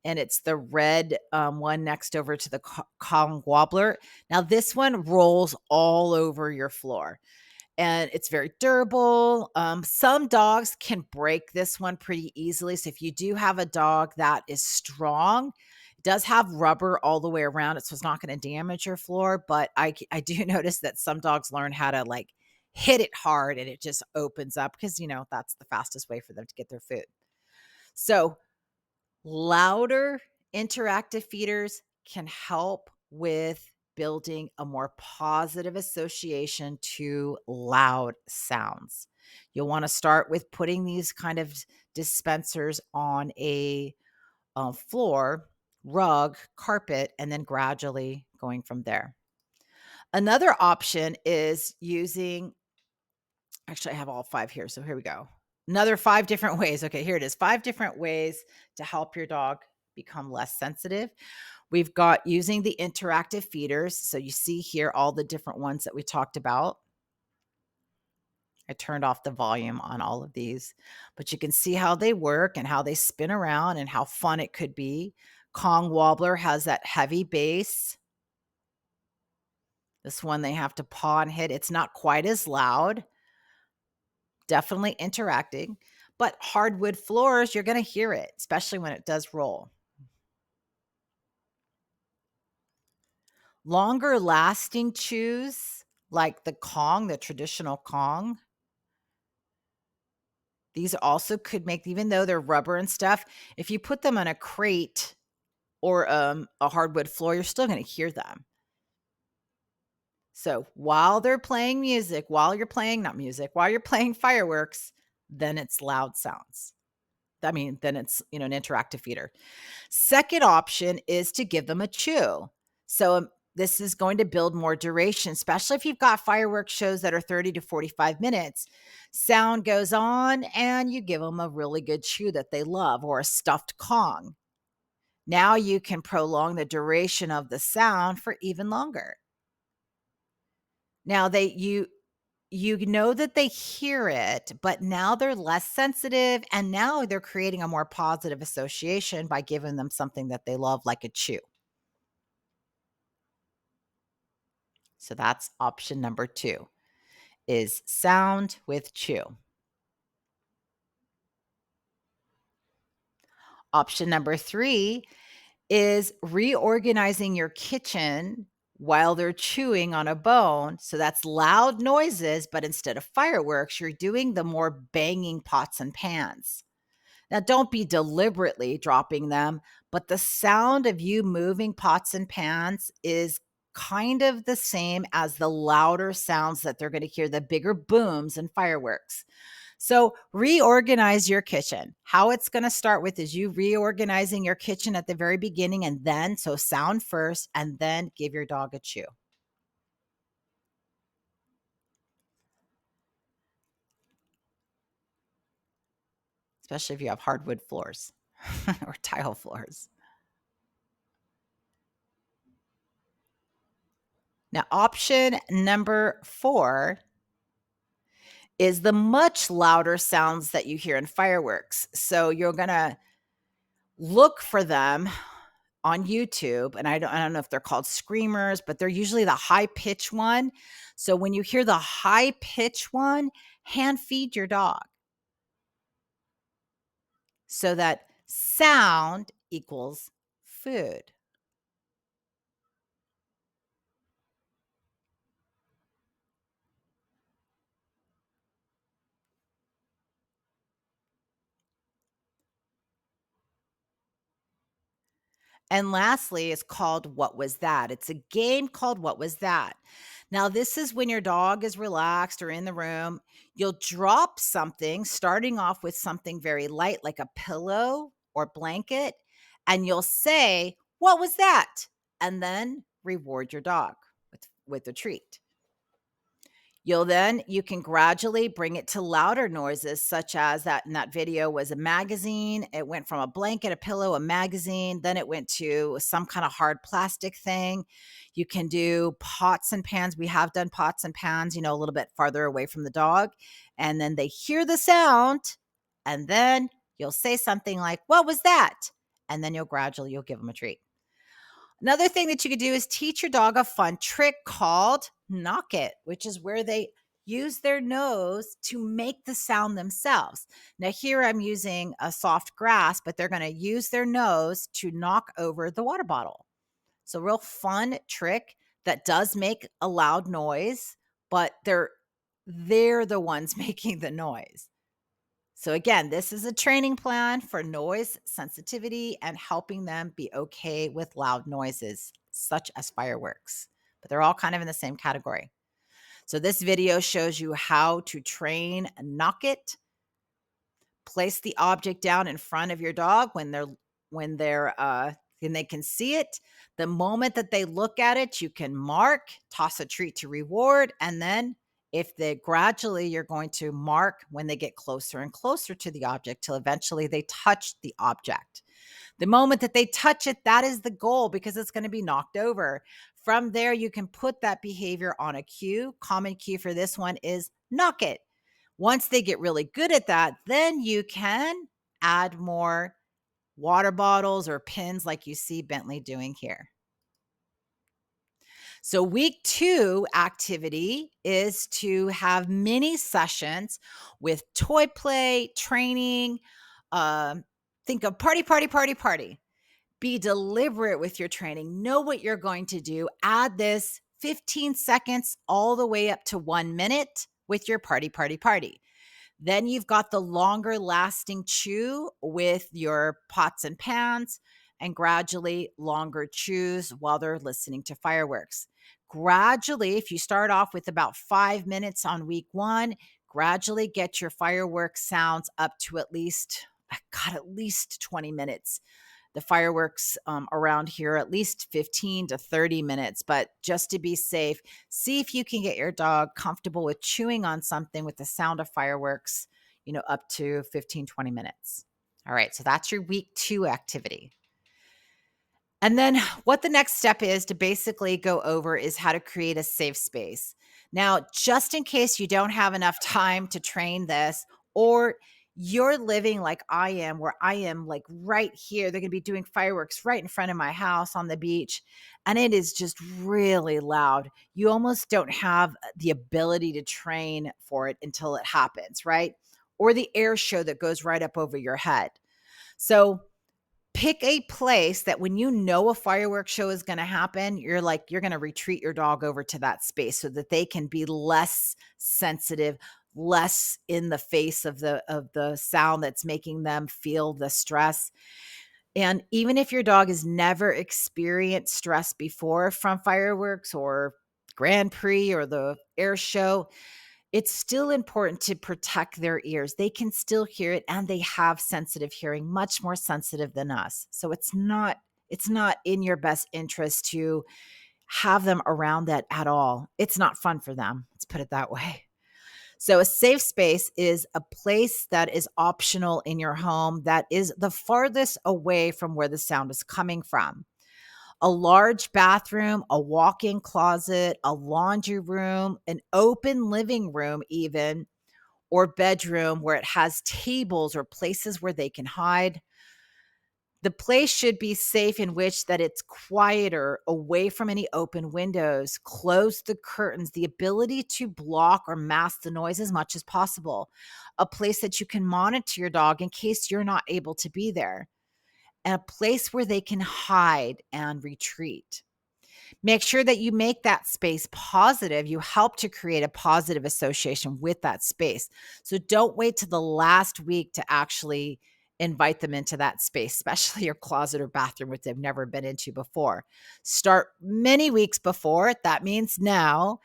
and it's the red one next over to the Kong Wobbler. Now, this one rolls all over your floor, and it's very durable. Some dogs can break this one pretty easily. So if you do have a dog that is strong, it does have rubber all the way around it, so it's not going to damage your floor. But I do notice that some dogs learn how to hit it hard, and it just opens up because, that's the fastest way for them to get their food. So louder interactive feeders can help with building a more positive association to loud sounds. You'll want to start with putting these kind of dispensers on a floor, rug, carpet, and then gradually going from there. Another option is using, actually, I have all 5 here, so here we go. Another 5 different ways. Okay, here it is. 5 different ways to help your dog become less sensitive. We've got using the interactive feeders. So you see here all the different ones that we talked about. I turned off the volume on all of these, but you can see how they work and how they spin around and how fun it could be. Kong Wobbler has that heavy bass. This one they have to paw and hit. It's not quite as loud, definitely interacting, but hardwood floors, you're going to hear it, especially when it does roll. Longer lasting chews, like the Kong, the traditional Kong, these also could make, even though they're rubber and stuff, if you put them on a crate or a hardwood floor, you're still going to hear them. So while they're playing music, while you're playing, not music, while you're playing fireworks, then it's loud sounds. I mean, then it's, an interactive feeder. Second option is to give them a chew. So this is going to build more duration, especially if you've got fireworks shows that are 30 to 45 minutes. Sound goes on and you give them a really good chew that they love, or a stuffed Kong. Now you can prolong the duration of the sound for even longer. Now you know that they hear it, but now they're less sensitive, and now they're creating a more positive association by giving them something that they love, like a chew. So that's option number 2, is sound with chew. Option number 3 is reorganizing your kitchen while they're chewing on a bone. So that's loud noises, but instead of fireworks, you're doing the more banging pots and pans. Now, don't be deliberately dropping them, but the sound of you moving pots and pans is kind of the same as the louder sounds that they're going to hear, the bigger booms and fireworks. So reorganize your kitchen. How it's going to start with is you reorganizing your kitchen at the very beginning, and then, so sound first, and then give your dog a chew. Especially if you have hardwood floors or tile floors. Now, option number 4 is the much louder sounds that you hear in fireworks. So you're going to look for them on YouTube, and I don't know if they're called screamers, but they're usually the high pitch one. So when you hear the high pitch one, hand feed your dog, so that sound equals food. And lastly is called What Was That? It's a game called What Was That? Now, this is when your dog is relaxed or in the room. You'll drop something, starting off with something very light, like a pillow or blanket, and you'll say, "What was that?" And then reward your dog with a treat. You can gradually bring it to louder noises, such as that in that video was a magazine. It went from a blanket, a pillow, a magazine, then it went to some kind of hard plastic thing. You can do pots and pans. We have done pots and pans, a little bit farther away from the dog. And then they hear the sound, and then you'll say something like, "What was that?" And then you'll give them a treat. Another thing that you could do is teach your dog a fun trick called knock it, which is where they use their nose to make the sound themselves. Now, here I'm using a soft grass, but they're going to use their nose to knock over the water bottle. So, real fun trick that does make a loud noise, but they're the ones making the noise. So again, this is a training plan for noise sensitivity and helping them be okay with loud noises, such as fireworks. But they're all kind of in the same category. So this video shows you how to train knock it. Place the object down in front of your dog when they're and they can see it. The moment that they look at it, you can mark, toss a treat to reward, and then if they gradually, you're going to mark when they get closer and closer to the object till eventually they touch the object. The moment that they touch it, that is the goal because it's going to be knocked over. From there, you can put that behavior on a cue. Common cue for this one is knock it. Once they get really good at that, then you can add more water bottles or pins like you see Bentley doing here. So week 2 activity is to have mini sessions with toy play, training. Think of party, party, party, party. Be deliberate with your training. Know what you're going to do. Add this 15 seconds all the way up to 1 minute with your party, party, party. Then you've got the longer lasting chew with your pots and pans, and gradually longer chews while they're listening to fireworks. Gradually, if you start off with about 5 minutes on week 1, gradually get your fireworks sounds up to at least 20 minutes. The fireworks around here, at least 15 to 30 minutes. But just to be safe, see if you can get your dog comfortable with chewing on something with the sound of fireworks, up to 15, 20 minutes. All right, so that's your week 2 activity. And then what the next step is to basically go over is how to create a safe space. Now, just in case you don't have enough time to train this, or you're living like I am, where I am like right here, they're going to be doing fireworks right in front of my house on the beach, and it is just really loud. You almost don't have the ability to train for it until it happens, right? Or the air show that goes right up over your head. So pick a place that when you know a fireworks show is going to happen, you're going to retreat your dog over to that space so that they can be less sensitive, less in the face of the sound that's making them feel the stress. And even if your dog has never experienced stress before from fireworks or Grand Prix or the air show, it's still important to protect their ears. They can still hear it, and they have sensitive hearing, much more sensitive than us. So it's not in your best interest to have them around that at all. It's not fun for them. Let's put it that way. So a safe space is a place that is optional in your home that is the farthest away from where the sound is coming from. A large bathroom, a walk-in closet, a laundry room, an open living room even, or bedroom where it has tables or places where they can hide. The place should be safe in which that it's quieter, away from any open windows, close the curtains, the ability to block or mask the noise as much as possible. A place that you can monitor your dog in case you're not able to be there. And a place where they can hide and retreat. Make sure that you make that space positive. You help to create a positive association with that space. So don't wait to the last week to actually invite them into that space, especially your closet or bathroom, which they've never been into before. Start many weeks before. That means now.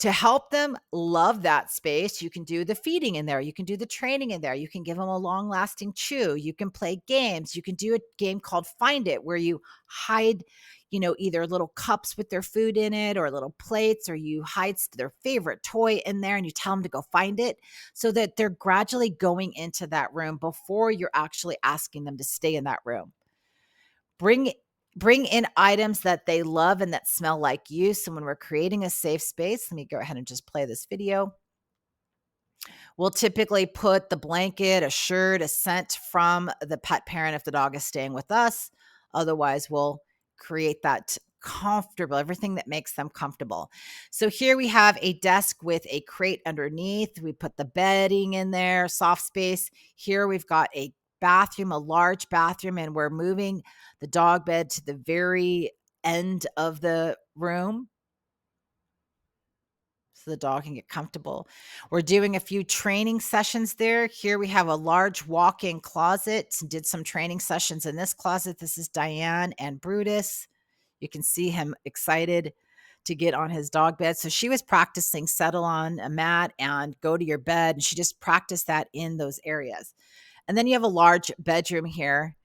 To help them love that space, you can do the feeding in there. You can do the training in there. You can give them a long lasting chew. You can play games. You can do a game called Find It, where you hide, either little cups with their food in it or little plates, or you hide their favorite toy in there and you tell them to go find it, so that they're gradually going into that room before you're actually asking them to stay in that room. Bring in items that they love and that smell like you. So when we're creating a safe space, let me go ahead and just play this video. We'll typically put the blanket, a shirt, a scent from the pet parent if the dog is staying with us. Otherwise, we'll create that comfortable, everything that makes them comfortable. So here we have a desk with a crate underneath. We put the bedding in there, soft space. Here we've got a bathroom, a large bathroom, and we're moving the dog bed to the very end of the room so the dog can get comfortable. We're doing a few training sessions there. Here we have a large walk-in closet. Did some training sessions in this closet. This is Diane and Brutus. You can see him excited to get on his dog bed. So she was practicing settle on a mat and go to your bed. And she just practiced that in those areas. And then you have a large bedroom here,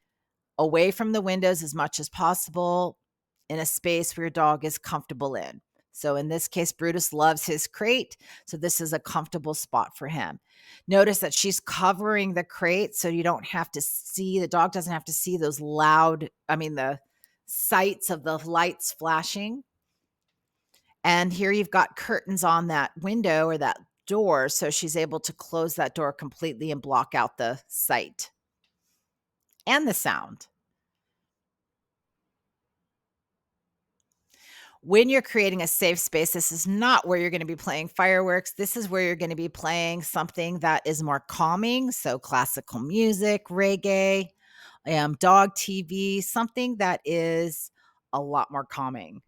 away from the windows as much as possible in a space where your dog is comfortable in. So in this case, Brutus loves his crate. So this is a comfortable spot for him. Notice that she's covering the crate so you don't have to see, the dog doesn't have to see those the sights of the lights flashing. And here you've got curtains on that window or that door. So she's able to close that door completely and block out the sight and the sound. When you're creating a safe space, this is not where you're going to be playing fireworks. This is where you're going to be playing something that is more calming. So classical music, reggae, dog TV, something that is a lot more calming.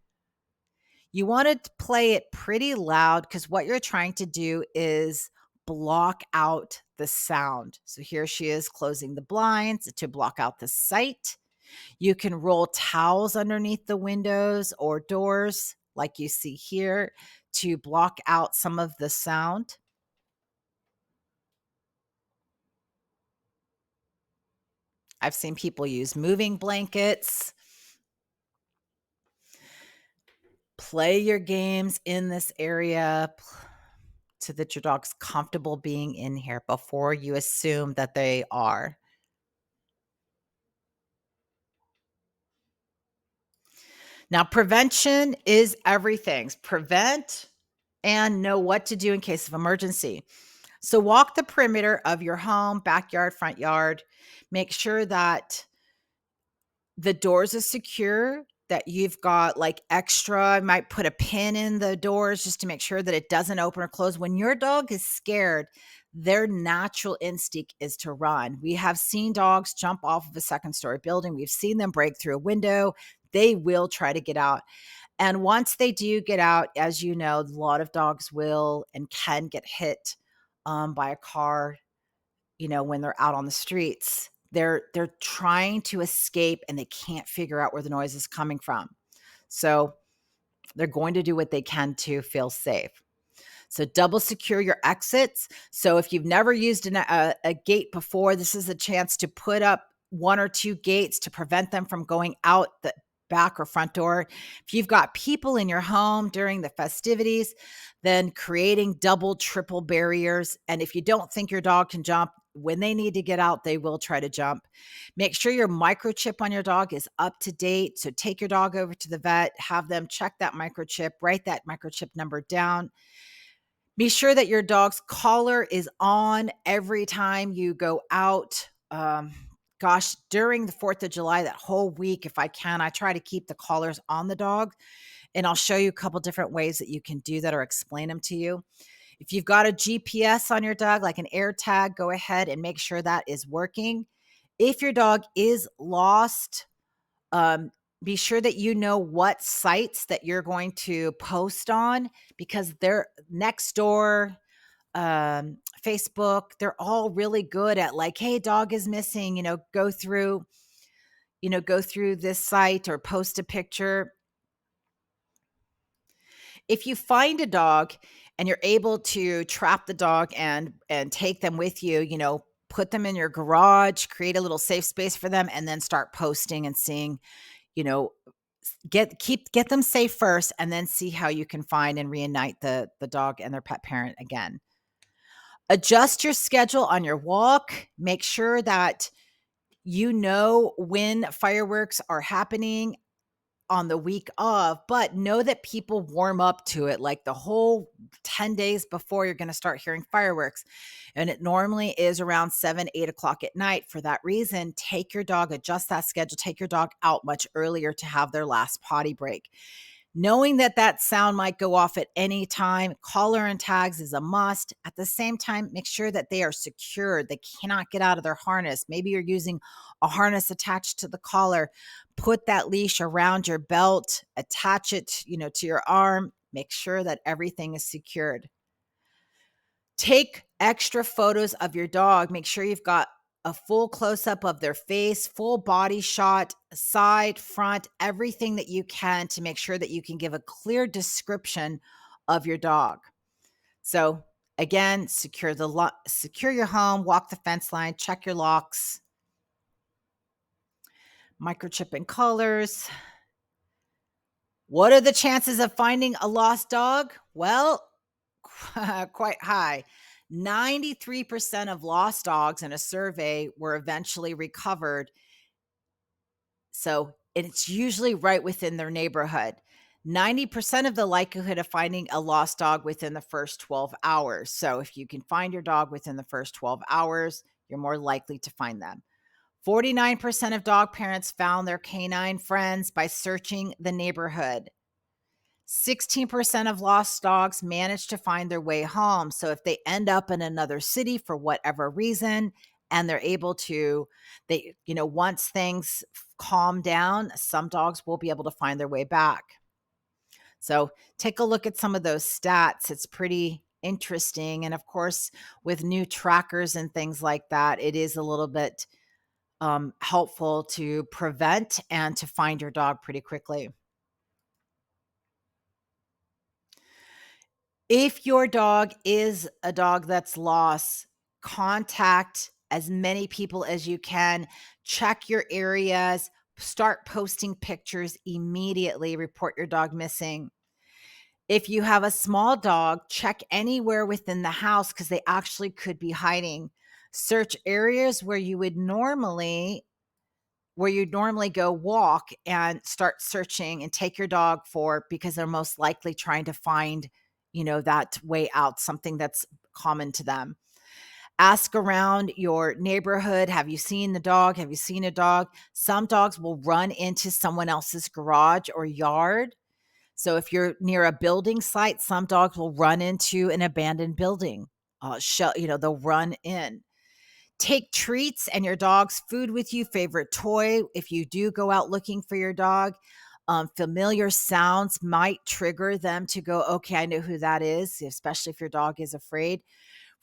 You want to play it pretty loud because what you're trying to do is block out the sound. So here she is closing the blinds to block out the sight. You can roll towels underneath the windows or doors, like you see here, to block out some of the sound. I've seen people use moving blankets. Play your games in this area so that your dog's comfortable being in here before you assume that they are. Now, prevention is everything. Prevent and know what to do in case of emergency. So walk the perimeter of your home, backyard, front yard. Make sure that the doors are secure, that you've got like extra, I might put a pin in the doors just to make sure that it doesn't open or close. When your dog is scared, their natural instinct is to run. We have seen dogs jump off of a second story building. We've seen them break through a window. They will try to get out. And once they do get out, as you know, a lot of dogs will and can get hit by a car, when they're out on the streets. They're trying to escape and they can't figure out where the noise is coming from. So they're going to do what they can to feel safe. So double secure your exits. So if you've never used a gate before, this is a chance to put up one or two gates to prevent them from going out the back or front door. If you've got people in your home during the festivities, then creating double, triple barriers. And if you don't think your dog can jump, when they need to get out, they will try to jump. Make sure your microchip on your dog is up to date. So take your dog over to the vet, have them check that microchip, write that microchip number down. Be sure that your dog's collar is on every time you go out. During the 4th of July, that whole week, if I can, I try to keep the collars on the dog. And I'll show you a couple different ways that you can do that or explain them to you. If you've got a GPS on your dog, like an air tag, go ahead and make sure that is working. If your dog is lost, be sure that you know what sites that you're going to post on, because they're next door, Facebook, they're all really good at like, hey, dog is missing, go through this site or post a picture. If you find a dog and you're able to trap the dog and take them with you, put them in your garage, create a little safe space for them, and then start posting and seeing, get them safe first, and then see how you can find and reunite the dog and their pet parent again. Adjust your schedule on your walk. Make sure that you know when fireworks are happening on the week of, but know that people warm up to it like the whole 10 days before you're going to start hearing fireworks. And it normally is around 7, 8 o'clock at night. For that reason, take your dog, adjust that schedule, take your dog out much earlier to have their last potty break. Knowing that sound might go off at any time, collar and tags is a must. At the same time, make sure that they are secured. They cannot get out of their harness. Maybe you're using a harness attached to the collar. Put that leash around your belt, attach it, to your arm. Make sure that everything is secured. Take extra photos of your dog. Make sure you've got a full close-up of their face, full body shot, side, front, everything that you can to make sure that you can give a clear description of your dog. So again, secure your home, walk the fence line, check your locks. Microchip colors. What are the chances of finding a lost dog? Well, quite high. 93% of lost dogs in a survey were eventually recovered. So it's usually right within their neighborhood. 90% of the likelihood of finding a lost dog within the first 12 hours. So if you can find your dog within the first 12 hours, you're more likely to find them. 49% of dog parents found their canine friends by searching the neighborhood. 16% of lost dogs manage to find their way home. So if they end up in another city for whatever reason and they're able to, once things calm down, some dogs will be able to find their way back. So take a look at some of those stats. It's pretty interesting. And of course, with new trackers and things like that, it is a little bit helpful to prevent and to find your dog pretty quickly. If your dog is a dog that's lost, contact as many people as you can. Check your areas. Start posting pictures immediately. Report your dog missing. If you have a small dog, check anywhere within the house because they actually could be hiding. Search areas where you'd normally go walk and start searching and take your dog because they're most likely trying to find, that way out, something that's common to them. Ask around your neighborhood. Have you seen the dog? Have you seen a dog? Some dogs will run into someone else's garage or yard. So if you're near a building site, some dogs will run into an abandoned building. They'll run in. Take treats and your dog's food with you, favorite toy. If you do go out looking for your dog, familiar sounds might trigger them to go, okay, I know who that is, especially if your dog is afraid.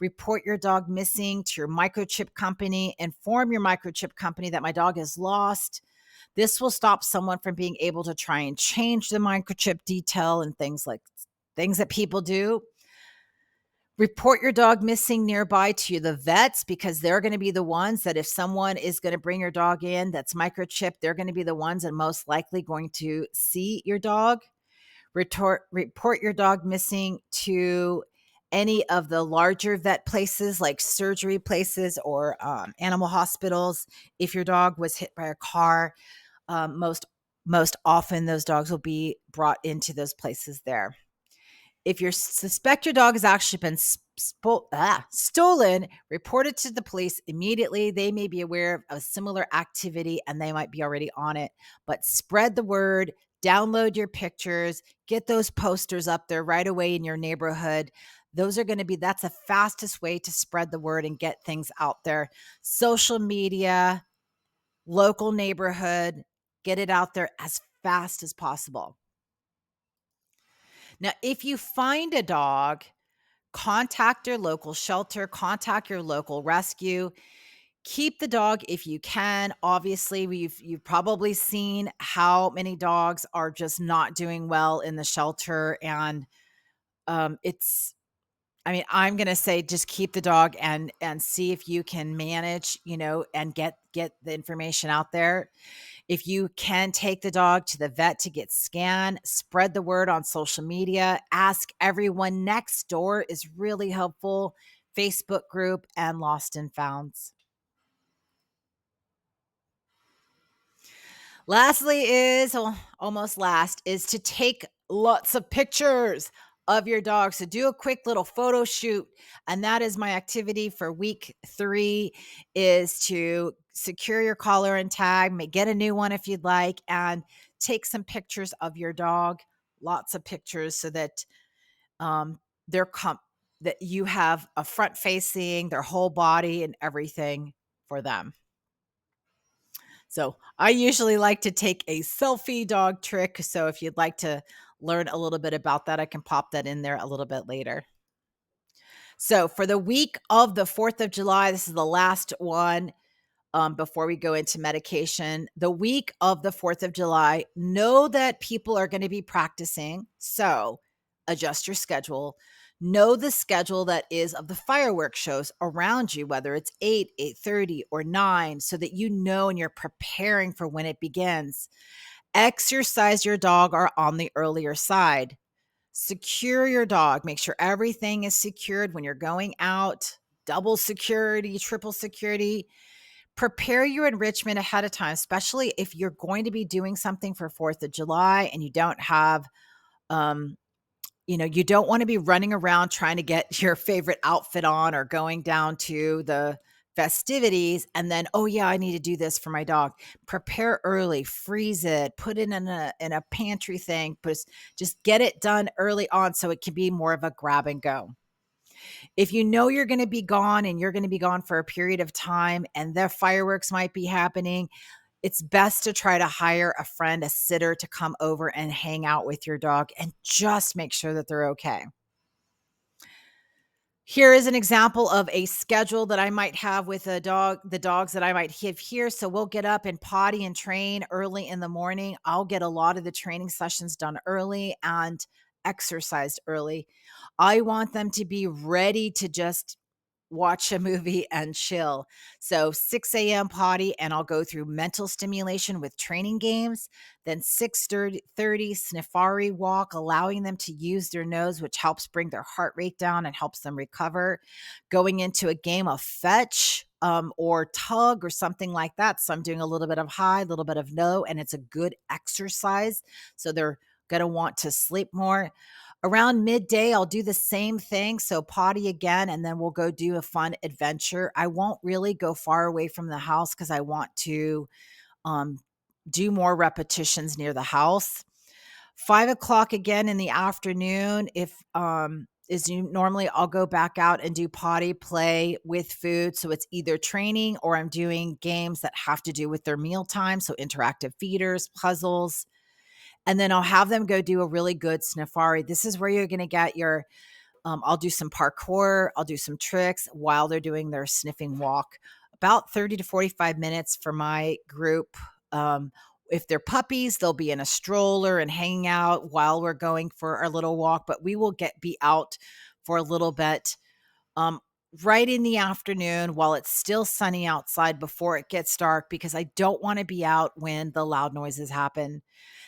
Report your dog missing to your microchip company. Inform your microchip company that my dog is lost. This will stop someone from being able to try and change the microchip detail and things that people do. Report your dog missing nearby to the vets because they're going to be the ones that if someone is going to bring your dog in that's microchipped, they're going to be the ones that most likely going to see your dog. Report your dog missing to any of the larger vet places like surgery places or animal hospitals. If your dog was hit by a car, most often those dogs will be brought into those places there. If you suspect your dog has actually been stolen, report it to the police immediately. They may be aware of a similar activity and they might be already on it. But spread the word, download your pictures, get those posters up there right away in your neighborhood. That's the fastest way to spread the word and get things out there. Social media, local neighborhood, get it out there as fast as possible. Now, if you find a dog, contact your local shelter, contact your local rescue. Keep the dog if you can. Obviously, you've probably seen how many dogs are just not doing well in the shelter, and I'm going to say just keep the dog and see if you can manage, and get the information out there. If you can take the dog to the vet to get scanned, spread the word on social media. Ask everyone next door is really helpful. Facebook group and Lost and Founds. Lastly almost last is to take lots of pictures of your dog. So do a quick little photo shoot. And that is my activity for week 3 is to secure your collar and tag, get a new one if you'd like, and take some pictures of your dog, lots of pictures so that that you have a front facing, their whole body and everything for them. So I usually like to take a selfie dog trick. So if you'd like to learn a little bit about that, I can pop that in there a little bit later. So for the week of the 4th of July, this is the last one before we go into medication. The week of the 4th of July, know that people are going to be practicing. So adjust your schedule. Know the schedule that is of the fireworks shows around you, whether it's 8, 8:30, or 9, so that you know and you're preparing for when it begins. Exercise your dog are on the earlier side. Secure your dog. Make sure everything is secured when you're going out. Double security, triple security. Prepare your enrichment ahead of time, especially if you're going to be doing something for 4th of July and you don't have, um, you don't want to be running around trying to get your favorite outfit on or going down to the festivities and then, oh yeah, I need to do this for my dog. Prepare early, freeze it, put it in a pantry thing, just get it done early on so it can be more of a grab and go. If you know you're going to be gone and you're going to be gone for a period of time and the fireworks might be happening, it's best to try to hire a friend, a sitter to come over and hang out with your dog and just make sure that they're okay. Here is an example of a schedule that I might have with a dog, the dogs that I might have here. So we'll get up and potty and train early in the morning. I'll get a lot of the training sessions done early and exercised early. I want them to be ready to just watch a movie and chill. So 6 a.m. potty, and I'll go through mental stimulation with training games. Then 6:30 safari walk, allowing them to use their nose, which helps bring their heart rate down and helps them recover. Going into a game of fetch or tug or something like that. So I'm doing a little bit of high, a little bit of low, and it's a good exercise. So they're going to want to sleep more. Around midday, I'll do the same thing. So potty again, and then we'll go do a fun adventure. I won't really go far away from the house because I want to um, do more repetitions near the house. 5 o'clock again in the afternoon. If normally I'll go back out and do potty play with food. So it's either training or I'm doing games that have to do with their meal time. So interactive feeders, puzzles. And then I'll have them go do a really good safari. This is where you're going to get your, I'll do some parkour, I'll do some tricks while they're doing their sniffing walk. About 30 to 45 minutes for my group. If they're puppies, they'll be in a stroller and hanging out while we're going for our little walk, but we will be out for a little bit um, right in the afternoon while it's still sunny outside before it gets dark because I don't want to be out when the loud noises happen.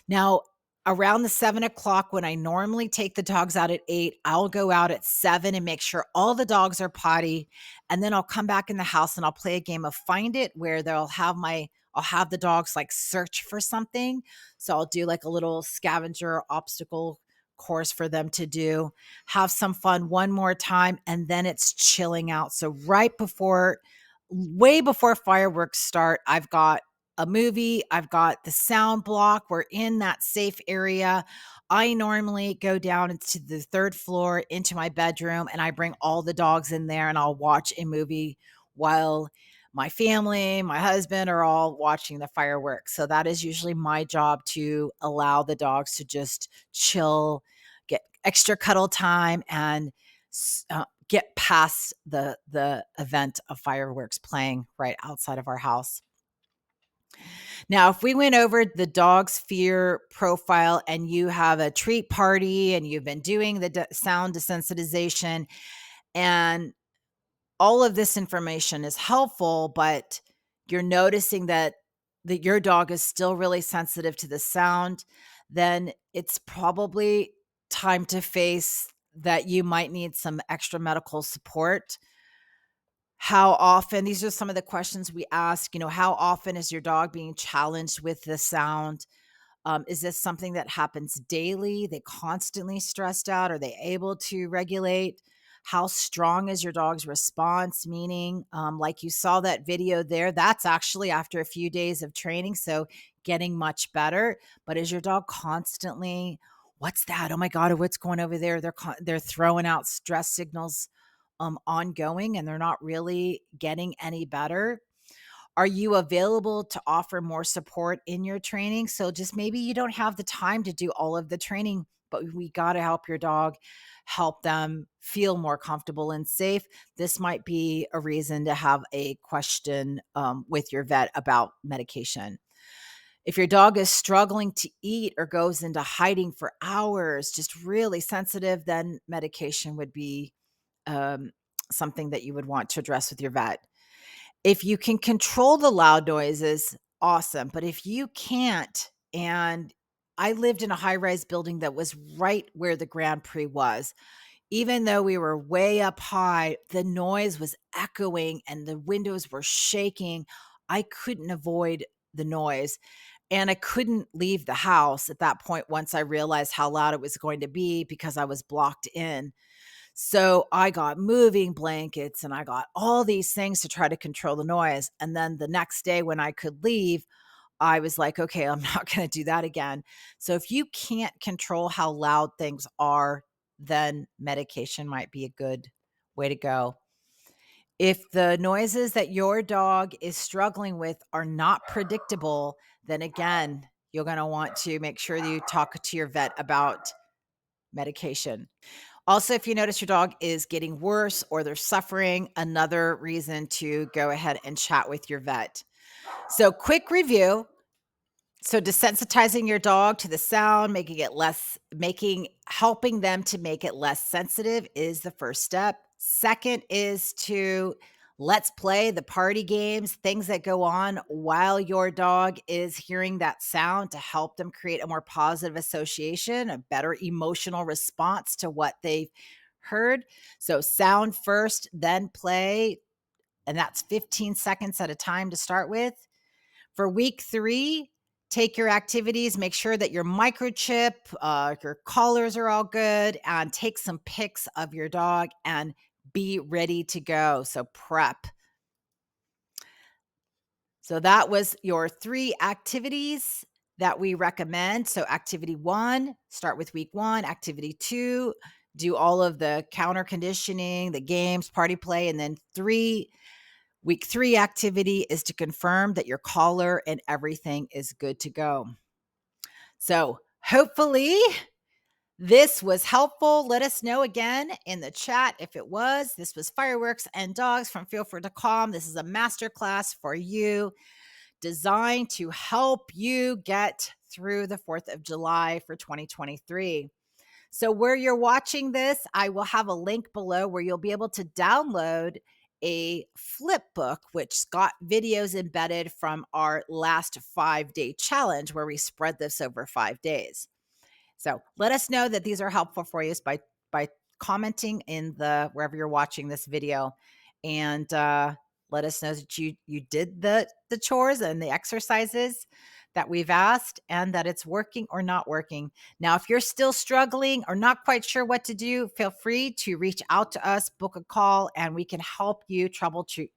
Now, around the 7 o'clock, when I normally take the dogs out at 8, I'll go out at 7 and make sure all the dogs are potty. And then I'll come back in the house and I'll play a game of Find It where I'll have the dogs like search for something. So I'll do like a little scavenger obstacle course for them to do, have some fun one more time, and then it's chilling out. So way before fireworks start, I've got a movie, I've got the sound block. We're in that safe area. I normally go down into the third floor into my bedroom and I bring all the dogs in there and I'll watch a movie while my family, my husband are all watching the fireworks. So that is usually my job to allow the dogs to just chill, get extra cuddle time, and get past the event of fireworks playing right outside of our house. Now, if we went over the dog's fear profile and you have a treat party and you've been doing the sound desensitization and all of this information is helpful, but you're noticing that your dog is still really sensitive to the sound, then it's probably time to face that you might need some extra medical support. How often, these are some of the questions we ask, how often is your dog being challenged with the sound? Is this something that happens daily? They constantly stressed out? Are they able to regulate? How strong is your dog's response? Meaning, like you saw that video there, that's actually after a few days of training. So getting much better. But is your dog constantly, what's that? Oh my God, what's going over there? They're throwing out stress signals ongoing and they're not really getting any better. Are you available to offer more support in your training? So just maybe you don't have the time to do all of the training, but we got to help your dog, help them feel more comfortable and safe. This might be a reason to have a question with your vet about medication. If your dog is struggling to eat or goes into hiding for hours, just really sensitive, then medication would be um, something that you would want to address with your vet. If you can control the loud noises, awesome. But if you can't, and I lived in a high rise building that was right where the Grand Prix was. Even though we were way up high, the noise was echoing and the windows were shaking. I couldn't avoid the noise. And I couldn't leave the house at that point once I realized how loud it was going to be because I was blocked in. So I got moving blankets and I got all these things to try to control the noise. And then the next day when I could leave, I was like, okay, I'm not going to do that again. So if you can't control how loud things are, then medication might be a good way to go. If the noises that your dog is struggling with are not predictable, then again, you're going to want to make sure that you talk to your vet about medication. Also, if you notice your dog is getting worse or they're suffering, another reason to go ahead and chat with your vet. So, quick review. So desensitizing your dog to the sound, helping them to make it less sensitive is the first step. Second is to let's play the party games, things that go on while your dog is hearing that sound to help them create a more positive association, a better emotional response to what they've heard. So sound first, then play. And that's 15 seconds at a time to start with. For week 3, take your activities, make sure that your microchip, your collars are all good, and take some pics of your dog and be ready to go. So prep. So that was your 3 activities that we recommend. So activity 1, start with week 1. Activity 2, do all of the counter conditioning, the games, party play, and then week 3 activity is to confirm that your collar and everything is good to go. So hopefully this was helpful. Let us know again in the chat if it was. This was Fireworks and Dogs from Feel Free to Calm. This is a masterclass for you designed to help you get through the 4th of July for 2023. So where you're watching this, I will have a link below where you'll be able to download a flip book, which's got videos embedded from our last 5-day challenge where we spread this over 5 days. So let us know that these are helpful for you by commenting in the wherever you're watching this video, and let us know that you did the chores and the exercises that we've asked and that it's working or not working. Now, if you're still struggling or not quite sure what to do, feel free to reach out to us, book a call, and we can help you troubleshoot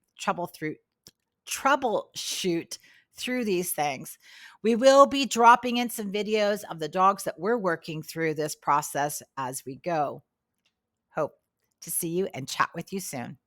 through these things. We will be dropping in some videos of the dogs that we're working through this process as we go. Hope to see you and chat with you soon.